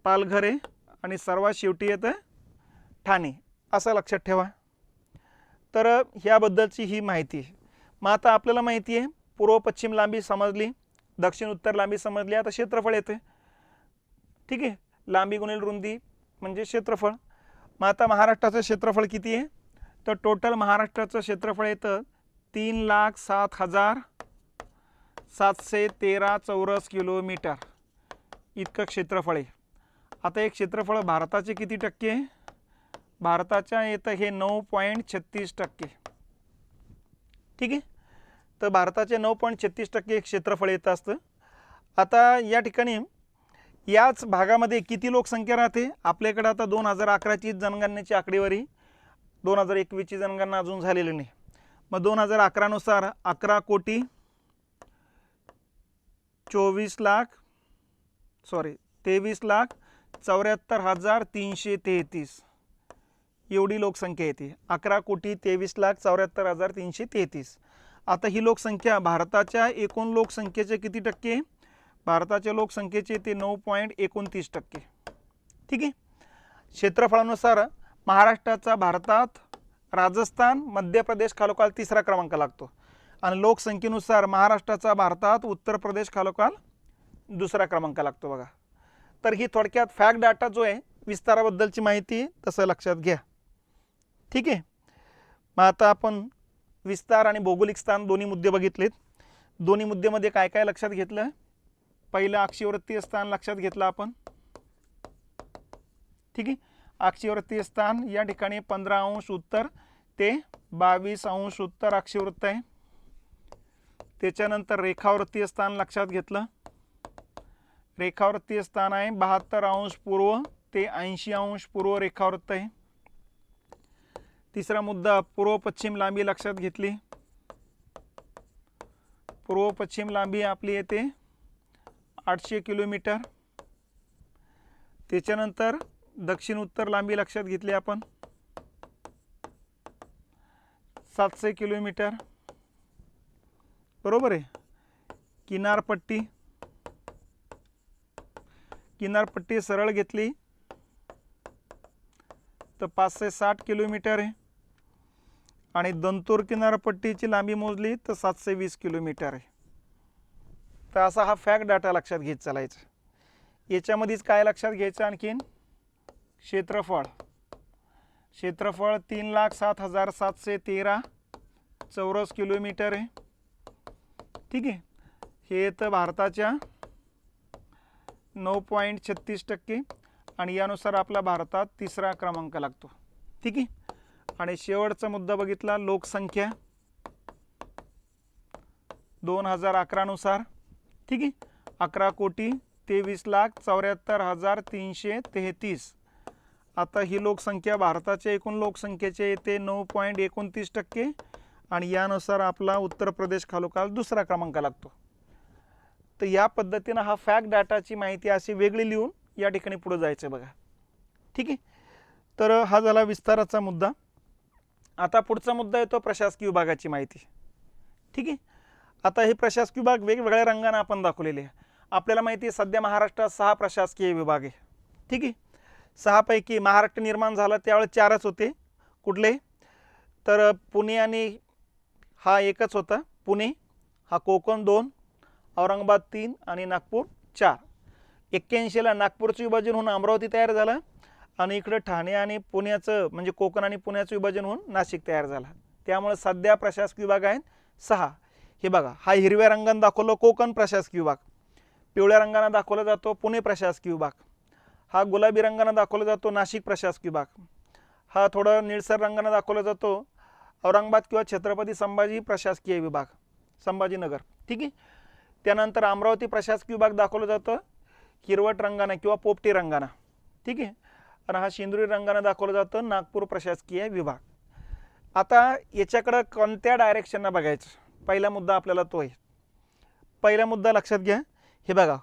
पालघर आहे आणि सर्वात शेवटी येतं ठाणे, असं लक्षात ठेवा. तर ह्याबद्दलची ही माहिती आहे. मग आता आपल्याला माहिती आहे पूर्व पश्चिम लांबी समजली, दक्षिण उत्तर लांबी समजली. आता क्षेत्रफळ येते. ठीक आहे. लांबी गुणिले रुंदी म्हणजे क्षेत्रफळ. मग आता महाराष्ट्राचं क्षेत्रफळ किती आहे तर टोटल महाराष्ट्राचं क्षेत्रफळ येतं 3,07,713 चौरस किलोमीटर इतकं क्षेत्रफळ आहे. आता एक क्षेत्रफळ भारताचे किती टक्के आहे, भारताच्या येतं हे 9.36%. ठीक आहे. तर भारताचे 9.36% क्षेत्रफळ येत असतं. आता या ठिकाणी याच भागामध्ये किती लोकसंख्या राहते आपल्याकडे, आता 2011ची जनगणनेची आकडेवारी, 2021ची जनगणना अजून झालेली नाही. मग 2011 नुसार 23,74,333 एवढी लोकसंख्या येते. 11,23,74,333. आता ही लोकसंख्या भारताच्या एकूण लोकसंख्येचे किती टक्के, भारताच्या लोकसंख्येचे ते 9.29%. ठीक आहे. क्षेत्रफळानुसार महाराष्ट्राचा भारतात राजस्थान मध्य प्रदेश खालोखाल तिसरा क्रमांक लागतो आणि लोकसंख्येनुसार महाराष्ट्राचा भारतात उत्तर प्रदेश खालोखाल दुसरा क्रमांक लागतो बघा. तर ही थोडक्यात फॅक्ट डाटा जो आहे विस्ताराबद्दलची माहिती तसं लक्षात घ्या. ठीक आहे. मग आता आपण विस्तार आणि भौगोलिक स्थान दोन्ही मुद्दे बघितलेत. दोन्ही मुद्द्यामध्ये काय काय लक्षात घेतलं. पहिलं अक्षीयवृत्तीय स्थान लक्षात घेतलं आपण. ठीक आहे. अक्षीयवृत्तीय स्थान या ठिकाणी 15 अंश उत्तर ते 22 अंश उत्तर अक्षीयवृत्त आहे. त्याच्यानंतर रेखावृत्तीय स्थान लक्षात घेतलं. रेखावृत्तीय स्थान आहे 72 अंश पूर्व ते 80 अंश पूर्व रेखावृत्त आहे. तिसरा मुद्दा पूर्व पश्चिम लांबी लक्षात घेतली. पूर्व पश्चिम लांबी आपली येते 800 किलोमीटर. त्याच्यानंतर दक्षिण उत्तर लांबी लक्षात घेतली आपण 700 किलोमीटर. बरोबर आहे. किनारपट्टी सरळ घेतली तर 560 किलोमीटर आहे आणि दंतूर किनारपट्टीची लांबी मोजली तर 720 किलोमीटर आहे. तर असा हा फॅक्ट डाटा लक्षात घेत चालायचा. याच्यामध्येच काय लक्षात घ्यायचं आणखीन क्षेत्रफळ 3,07,713 चौरस किलोमीटर आहे. ठीक आहे. हे येतं भारताच्या 9.36% आणि यानुसार आपला भारतात तिसरा क्रमांक लागतो. ठीक आहे. आणि शेवटचा मुद्दा बघितला लोकसंख्या 2011 नुसार. ठीक आहे. 11,23,74,333. आता ही लोकसंख्या भारताच्या एकूण लोकसंख्येचे येते 9.29% आणि यानुसार आपला उत्तर प्रदेश खालोखाल दुसरा क्रमांक लागतो. तर या पद्धतीनं हा फॅक्ट डाटाची माहिती अशी वेगळी लिहून या ठिकाणी पुढे जायचं बघा. ठीक आहे. तर हा झाला विस्ताराचा मुद्दा. आता पुढचा मुद्दा येतो प्रशासकीय विभागाची माहिती. ठीक आहे. आता हे प्रशासकीय विभाग वेगवेगळ्या रंगाने आपण दाखवलेले आहे. आपल्याला माहिती आहे सध्या महाराष्ट्रात 6 प्रशासकीय विभाग आहे. ठीक आहे. 6 पैकी महाराष्ट्र निर्माण झाला त्यावेळेस 4च होते. कुठले तर पुणे आणि हा एकच होता पुणे. हा कोकण 2, औरंगाबाद 3 आणि नागपूर 4. 81ला नागपूरचं विभाजन होऊन अमरावती तयार झाला आणि इकडे ठाणे आणि पुण्याचं म्हणजे कोकण आणि पुण्याचं विभाजन होऊन नाशिक तयार झाला. त्यामुळे सध्या प्रशासकीय विभाग आहेत 6. हे बघा हा हिरव्या रंगाने दाखवलं कोकण प्रशासकीय विभाग, पिवळ्या रंगाने दाखवला जातो पुणे प्रशासकीय विभाग, हा गुलाबी रंगाने दाखवला जातो नाशिक प्रशासकीय विभाग, हा थोडा निळसर रंगाने दाखवला जातो औरंगाबाद किंवा छत्रपती संभाजी प्रशासकीय विभाग संभाजीनगर. ठीक आहे. त्यानंतर अमरावती प्रशासकीय विभाग दाखवला जातं हिरवट रंगाने किंवा पोपटी रंगाने. ठीक आहे. आणि हा शेंदुरी रंगाने दाखवला जातं नागपूर प्रशासकीय विभाग. आता याच्याकडे कोणत्या डायरेक्शनने बघायचं पहिला मुद्दा आपल्याला तो आहे. पहिला मुद्दा लक्षात घ्या. हे बघा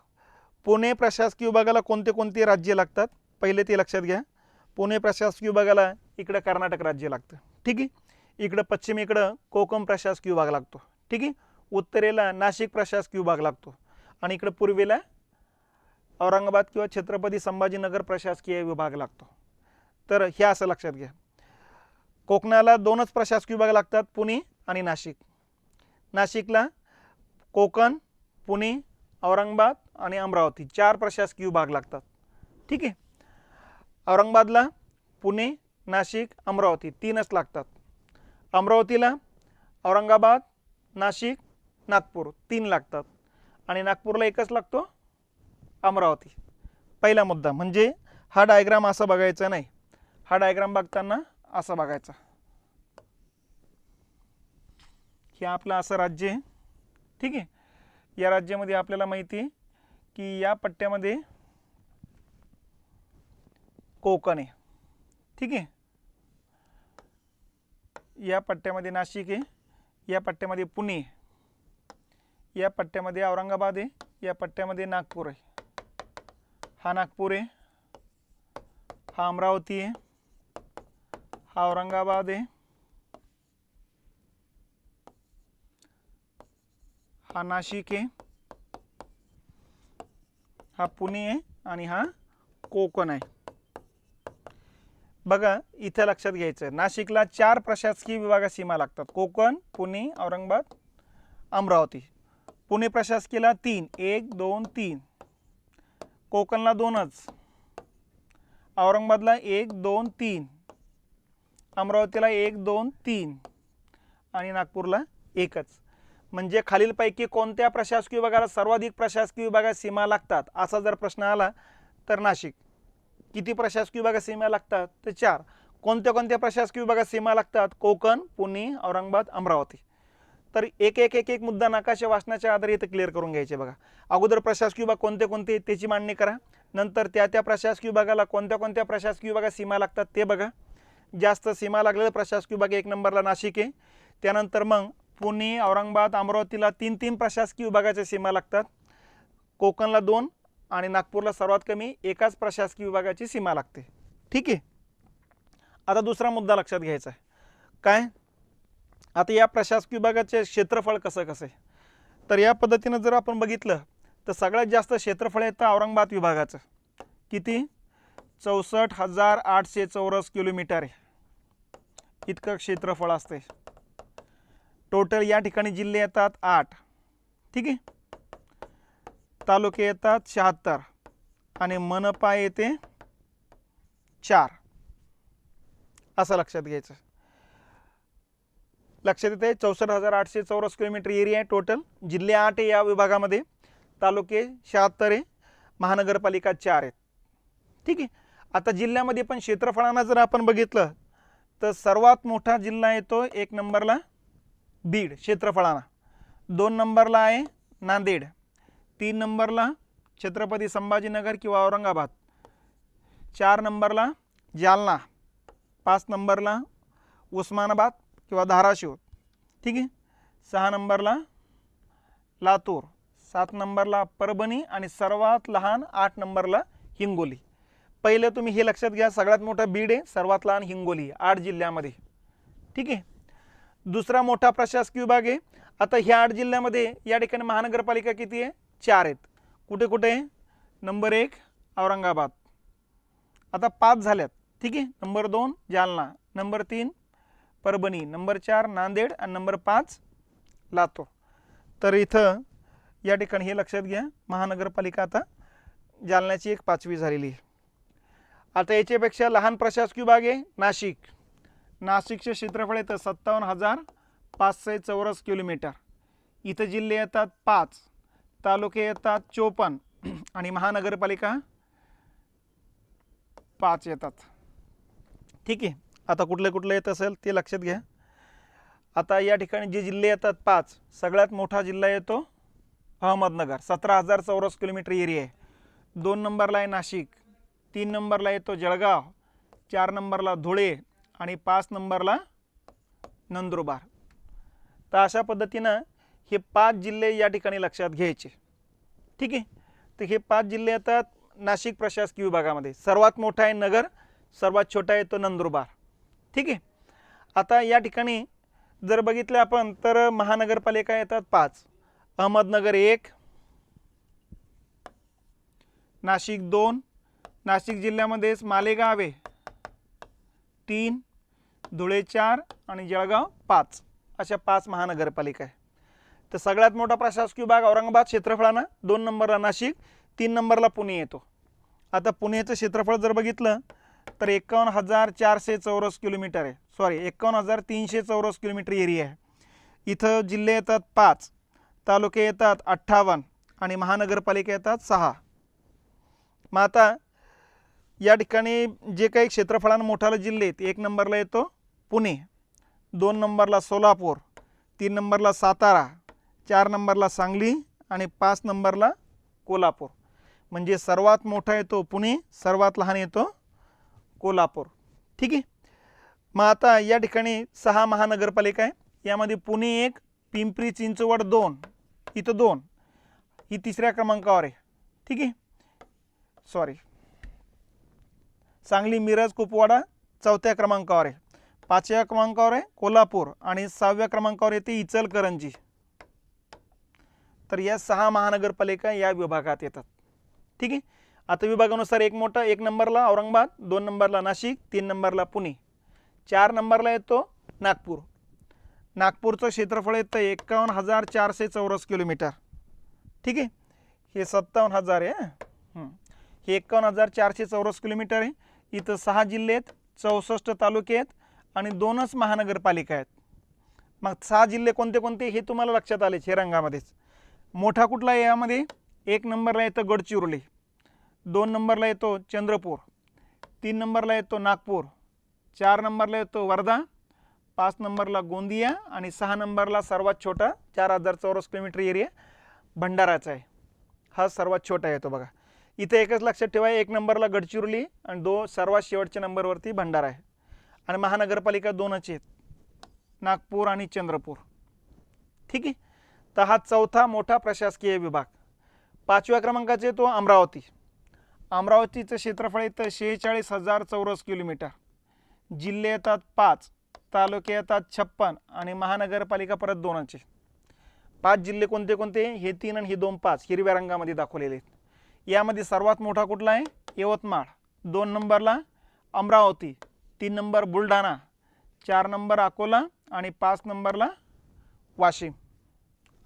पुणे प्रशासकीय विभागाला कोणते कोणते राज्य लागतात पहिले ते लक्षात घ्या. पुणे प्रशासकीय विभागाला इकडे कर्नाटक राज्य लागतं. ठीक आहे. इकडे पश्चिमेकडे कोकण प्रशासकीय विभाग लागतो. ठीक आहे. उत्तरेला नाशिक प्रशासकीय विभाग लागतो आणि इकडे पूर्वेला औरंगाबाद किंवा छत्रपती संभाजीनगर प्रशासकीय विभाग लागतो. तर हे असं लक्षात घ्या. कोकणाला 2च प्रशासकीय विभाग लागतात पुणे आणि नाशिक. नाशिकला कोकण, पुणे, औरंगाबाद आणि अमरावती 4 प्रशासकीय विभाग लागतात. ठीक आहे. औरंगाबादला पुणे, नाशिक, अमरावती 3च लागतात. अमरावतीला औरंगाबाद, नाशिक, नागपूर 3 लागतात आणि नागपूरला एकच लागतो अमरावती. पहिला मुद्दा म्हणजे हा डायग्राम असा बघायचा नाही. हा डायग्राम बघताना असा बघायचा. हे आपलं असं राज्य आहे. ठीक आहे. या राज्यामध्ये आपल्याला माहिती आहे की या पट्ट्यामध्ये कोकण आहे. ठीक आहे. या पट्ट्यामध्ये नाशिक आहे, या पट्ट्यामध्ये पुणे आहे, या पट्ट्यामध्ये औरंगाबाद आहे, या पट्ट्यामध्ये नागपूर आहे. हा नागपूर आहे, हा अमरावती आहे, हा औरंगाबाद आहे, हा नाशिक आहे, हा पुणे आहे आणि हा कोकण आहे. बघा इथे लक्षात घ्यायचं, नाशिकला 4 प्रशासकीय विभागात सीमा लागतात, कोकण, पुणे, औरंगाबाद, अमरावती. पुणे प्रशासकीयला 3, 1 2 3, कोकणला 2च, औरंगाबादला 1 2 3, अमरावतीला 1 2 3 आणि नागपूरला 1च. म्हणजे खालीलपैकी कोणत्या प्रशासकीय विभागाला सर्वाधिक प्रशासकीय विभागात सीमा लागतात असा जर प्रश्न आला तर नाशिक. किती प्रशासकीय विभागात सीमा लागतात तर 4. कोणत्या कोणत्या प्रशासकीय विभागात सीमा लागतात, कोकण, पुणे, औरंगाबाद, अमरावती. तर एक एक एक एक मुद्दा नकाशा वाचनाच्या आधारे इथं क्लिअर करून घ्यायचे. बघा अगोदर प्रशासकीय विभाग कोणते कोणते त्याची मांडणी करा, नंतर त्या त्या प्रशासकीय विभागाला कोणत्या कोणत्या प्रशासकीय विभागात सीमा लागतात ते बघा. जास्त सीमा लागलेला प्रशासकीय विभाग 1 नंबरला नाशिक आहे. त्यानंतर मग पुणे, औरंगाबाद, अमरावतीला 3 प्रशासकीय विभागाच्या सीमा लागतात, कोकणला 2 आणि नागपूरला सर्वात कमी एकाच प्रशासकीय विभागाची सीमा लागते. ठीक आहे. आता दुसरा मुद्दा लक्षात घ्यायचा आहे काय, आता या प्रशासकीय विभागाचे क्षेत्रफळ कसं आहे. तर या पद्धतीनं जर आपण बघितलं तर सगळ्यात जास्त क्षेत्रफळ येतं औरंगाबाद विभागाचं. किती, 64,800 चौरस किलोमीटर आहे इतकं क्षेत्रफळ असते. टोटल या ठिकाणी जिल्हे येतात 8. ठीक आहे. तालुके येतात 76 आणि मनपा येते 4. असं लक्षात घ्यायचं. लक्षात येते 64,800 चौरस किलोमीटर एरिया आहे टोटल. जिल्हे 8 आहे या विभागामध्ये, तालुके 76 आहे, महानगरपालिका 4 आहेत. ठीक आहे. आता जिल्ह्यामध्ये पण क्षेत्रफळानं जर आपण बघितलं तर सर्वात मोठा जिल्हा येतो 1 नंबरला बीड क्षेत्रफळानं, 2 नंबरला आहे नांदेड, 3 नंबरला छत्रपती संभाजीनगर किंवा औरंगाबाद, 4 नंबरला जालना, 5 नंबरला उस्मानाबाद किंवा धाराशिव. ठीक आहे. 6 नंबरला लातूर, 7 नंबरला परभणी आणि सर्वात लहान 8 नंबरला हिंगोली. पहिले तुम्ही हे लक्षात घ्या, सगळ्यात मोठा बीड आहे, सर्वात लहान हिंगोली, 8 जिल्ह्यामध्ये. ठीक आहे. दुसरा मोठा प्रशासकीय विभाग आहे. आता ह्या 8 जिल्ह्यामध्ये या ठिकाणी महानगरपालिका किती आहे, 4 आहेत. कुठे कुठे, नंबर 1 औरंगाबाद, आता 5 झाल्यात. ठीक आहे. Number 2 Jalna, number 3 Parbhani, number 4 Nanded आणि नंबर 5 लातूर. तर इथं या ठिकाणी हे लक्षात घ्या, महानगरपालिका आता जालन्याची एक 5वी झालेली आहे. आता याच्यापेक्षा लहान प्रशासकीय विभाग आहे नाशिक. नाशिकचे क्षेत्रफळ येतं 57,500 चौरस किलोमीटर. इथं जिल्हे येतात 5, तालुके येतात 54 आणि महानगरपालिका 5 येतात. ठीक आहे. आता कुठले कुठले येत असेल ते लक्षात घ्या. आता या ठिकाणी जे जिल्हे येतात 5, सगळ्यात मोठा जिल्हा येतो अहमदनगर, 17,000 चौरस किलोमीटर एरिया आहे. 2 नंबरला आहे नाशिक, 3 नंबरला येतो जळगाव, 4 नंबरला धुळे आणि 5 नंबरला नंदुरबार. तर अशा पद्धतीनं हे 5 जिल्हे या ठिकाणी लक्षात घ्यायचे. ठीक आहे. तर हे 5 जिल्हे येतात नाशिक प्रशासकीय विभागामध्ये. सर्वात मोठा आहे नगर, सर्वात छोटा आहे तो नंदुरबार. ठीक आहे. आता या ठिकाणी जर बघितलं आपण तर महानगरपालिका येतात 5, अहमदनगर 1, नाशिक 2, नाशिक जिल्ह्यामध्येच मालेगाव आहे 3, धुळे 4 आणि जळगाव 5, अशा 5 महानगरपालिका आहे. तर सगळ्यात मोठा प्रशासकीय विभाग औरंगाबाद क्षेत्रफळानं, 2 नंबरला नाशिक, 3 नंबरला पुणे येतो. आता पुण्याचं क्षेत्रफळ जर बघितलं तर 51,400 चौरस किलोमीटर आहे, 51,300 चौरस किलोमीटर एरिया आहे. इथं जिल्हे येतात 5, तालुके येतात 58 आणि महानगरपालिका येतात 6. मग आता या ठिकाणी जे काही क्षेत्रफळानं मोठाले जिल्हे आहेत, 1 नंबरला येतो पुणे, 2 नंबरला सोलापूर, 3 नंबरला सातारा, 4 नंबरला सांगली आणि 5 नंबरला कोल्हापूर. म्हणजे सर्वात मोठा येतो पुणे, सर्वात लहान येतो कोल्हापूर. ठीक आहे. मग आता या ठिकाणी 6 महानगरपालिका आहे. यामध्ये पुणे 1, पिंपरी चिंचवड 2, इथं 2, ही 3ऱ्या क्रमांकावर आहे. ठीक आहे. सांगली, मिरज, कुपवाडा 4थ्या क्रमांकावर आहे. 5व्या क्रमांकावर आहे कोल्हापूर आणि 6व्या क्रमांकावर येते इचलकरंजी. तर या 6 महानगरपालिका या विभागात येतात. ठीक आहे. आता विभागानुसार एक नंबरला औरंगाबाद, 2 नंबरला नाशिक, 3 नंबरला पुणे, 4 नंबरला येतो नागपूर. नागपूरचं क्षेत्रफळ येतं 51,400 चौरस किलोमीटर. ठीक आहे, हे 57,000 आहे. हे 51,400 चौरस किलोमीटर आहे. इथं 6 जिल्हे आहेत, 64 तालुके आहेत आणि 2च महानगरपालिका आहेत. मग 6 जिल्हे कोणते कोणते हे तुम्हाला लक्षात आले हे रंगामध्येच. मोठा कुठला आहे यामध्ये? 1 नंबरला येतं गडचिरोली, 2 नंबरला येतो चंद्रपूर, 3 नंबरला येतो नागपूर, 4 नंबरला येतो वर्धा, 5 नंबरला गोंदिया आणि 6 नंबरला सर्वात छोटा 4,000 चौरस किलोमीटर एरिया भंडाराचा आहे. हा सर्वात छोटा येतो बघा. इथे एकच लक्षात ठेवा, 1 नंबरला गडचिरोली आणि सर्वात शेवटच्या नंबरवरती भंडारा आहे. आणि महानगरपालिका 2च आहेत, नागपूर आणि चंद्रपूर. ठीक आहे, तर हा चौथा मोठा प्रशासकीय विभाग. 5व्या क्रमांकाचे तो अमरावती. अमरावतीचं क्षेत्रफळ येतं 46,000 चौरस किलोमीटर. जिल्हे येतात 5, तालुके येतात 56 आणि महानगरपालिका परत 2च आहे. 5 जिल्हे कोणते कोणते? हे 3 आणि हे 2, 5 हिरव्या रंगामध्ये दाखवलेले आहेत. यामध्ये सर्वात मोठा कुठला आहे? यवतमाळ. 2 नंबरला अमरावती, 3 नंबर बुलढाणा, 4 नंबर अकोला आणि 5 नंबरला वाशिम.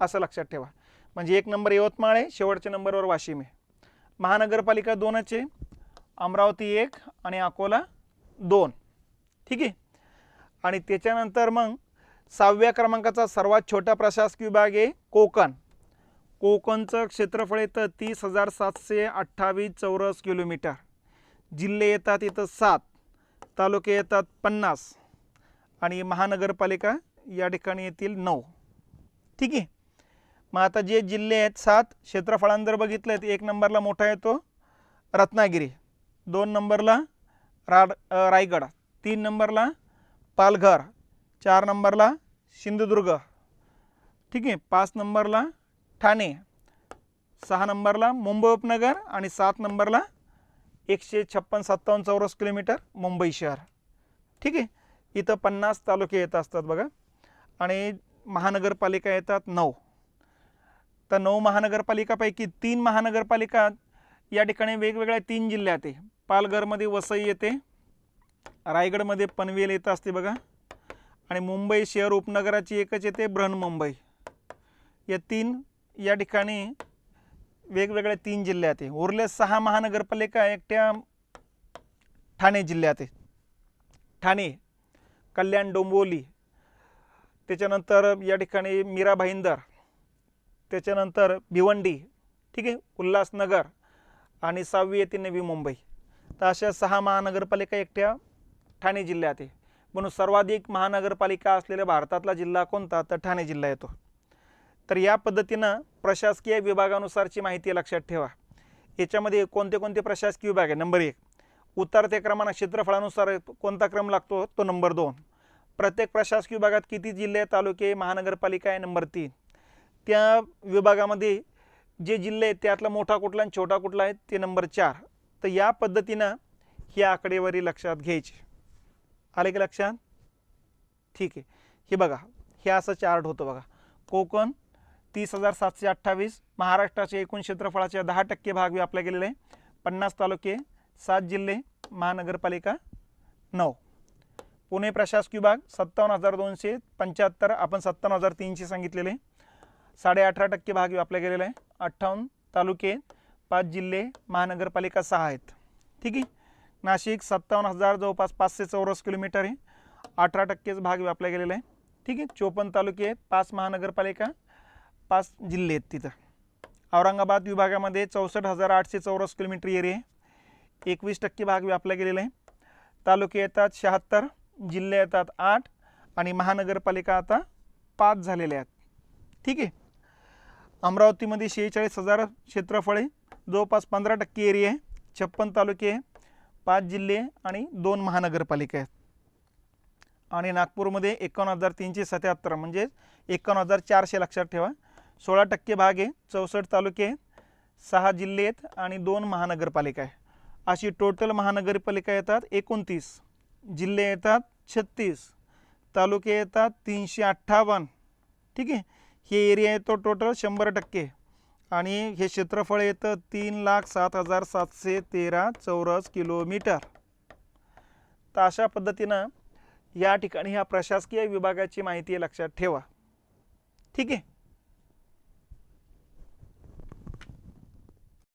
असं लक्षात ठेवा. म्हणजे 1 नंबर यवतमाळ आहे, शेवटच्या नंबरवर वाशिम आहे. महानगरपालिका 2च आहे, अमरावती 1 आणि अकोला 2. ठीक आहे, आणि त्याच्यानंतर मग 6व्या क्रमांकाचा सर्वात छोटा प्रशासकीय विभाग आहे कोकण. कोकणचं क्षेत्रफळ येतं 30,728 चौरस किलोमीटर. जिल्हे येतात इथं 7, तालुके येतात 50 आणि महानगरपालिका या ठिकाणी येतील 9. ठीक आहे, मग आता जे जिल्हे आहेत 7 क्षेत्रफळांनी जर बघितलं तर 1 नंबरला मोठा येतो रत्नागिरी, 2 नंबरला रायगड, 3 नंबरला पालघर, 4 नंबरला सिंधुदुर्ग. ठीक आहे, 5 नंबरला ठाणे, 6 नंबरला मुंबई उपनगर आणि 7 नंबरला 156-57 चौरस किलोमीटर मुंबई शहर. ठीक आहे, इथं 50 तालुके येत असतात बघा आणि महानगरपालिका येतात 9. तर 9 महानगरपालिकापैकी 3 महानगरपालिका या ठिकाणी वेगवेगळ्या 3 जिल्ह्यात आहे. पालघरमध्ये वसई येते, रायगडमध्ये पनवेल येत असते बघा आणि मुंबई शहर उपनगराची एकच येते बृहन्मुंबई. या 3 या ठिकाणी वेगवेगळ्या 3 जिल्ह्यात आहे. उरले 6 महानगरपालिका एकट्या ठाणे जिल्ह्यात आहे. ठाणे, कल्याण डोंबिवली, त्याच्यानंतर या ठिकाणी मीरा भाईंदर, त्याच्यानंतर भिवंडी. ठीक आहे, उल्हासनगर आणि 6वी येते नवी मुंबई. तर अशा 6 महानगरपालिका एकट्या ठाणे जिल्ह्यात आहे. म्हणून सर्वाधिक महानगरपालिका असलेल्या भारतातला जिल्हा कोणता? तर ठाणे जिल्हा येतो. तर या पद्धतीनं प्रशासकीय विभागानुसारची माहिती लक्षात ठेवा. याच्यामध्ये कोणते कोणते प्रशासकीय विभाग आहे? नंबर 1, उतरत्या क्रमानं क्षेत्रफळानुसार कोणता क्रम लागतो? तो नंबर 2. प्रत्येक प्रशासकीय विभागात किती जिल्हे, तालुके, महानगरपालिका आहे? नंबर 3. त्या विभागामध्ये जे जिल्हे आहेत त्यातला मोठा कुठला आणि छोटा कुठला आहे? ते नंबर 4. तर या पद्धतीनं ही आकडेवारी लक्षात घ्यायची. आले की लक्षात? ठीक आहे, हे बघा, हे असं चार्ट होतं बघा. कोकण 30,728, महाराष्ट्राच्या एकूण क्षेत्रफळाच्या 10% भाग व्यापला गेलेला आहे. 50 तालुके, 7 जिल्हे, महानगरपालिका 9. पुणे प्रशासकीय विभाग 57,275, आपण 57,300 सांगितलेले. 18.5% भाग व्यापला गेलेला आहे. 58 तालुके, 5 जिल्हे, महानगरपालिका 6 आहेत. ठीक आहे, नाशिक 57,000 जवळपास 500 चौरस किलोमीटर आहे. 18% भाग व्यापला गेलेला आहे. ठीक आहे, 54 तालुके, 5 महानगरपालिका, 5 जिल्हे आहेत तिथं. औरंगाबाद विभागामध्ये 64,800 चौरस किलोमीटर एरिया आहे. 21% भाग व्यापला गेलेला आहे. तालुके येतात 76, जिल्हे येतात 8 आणि महानगरपालिका आता 5 झालेले आहेत. ठीक आहे, अमरावतीमध्ये 46,000 क्षेत्रफळ आहे, जवळपास 15% एरिया आहे. 56 तालुके, 5 जिल्हे आणि 2 महानगरपालिका आहेत. आणि नागपूरमध्ये 51,377 म्हणजे 51,400 लक्षात ठेवा. 16% भाग आहे, 64 तालुके, 6 जिल्हे आहेत आणि 2 महानगरपालिका आहे. अशी टोटल महानगरपालिका येतात 29, जिल्हे येतात 36, तालुके येतात 358. ठीक आहे, हे एरिया येतो टोटल 100%. आणि हे क्षेत्रफळ येतं 3,07,713 चौरस किलोमीटर. तर अशा पद्धतीनं या ठिकाणी ह्या प्रशासकीय विभागाची माहिती लक्षात ठेवा. ठीक आहे.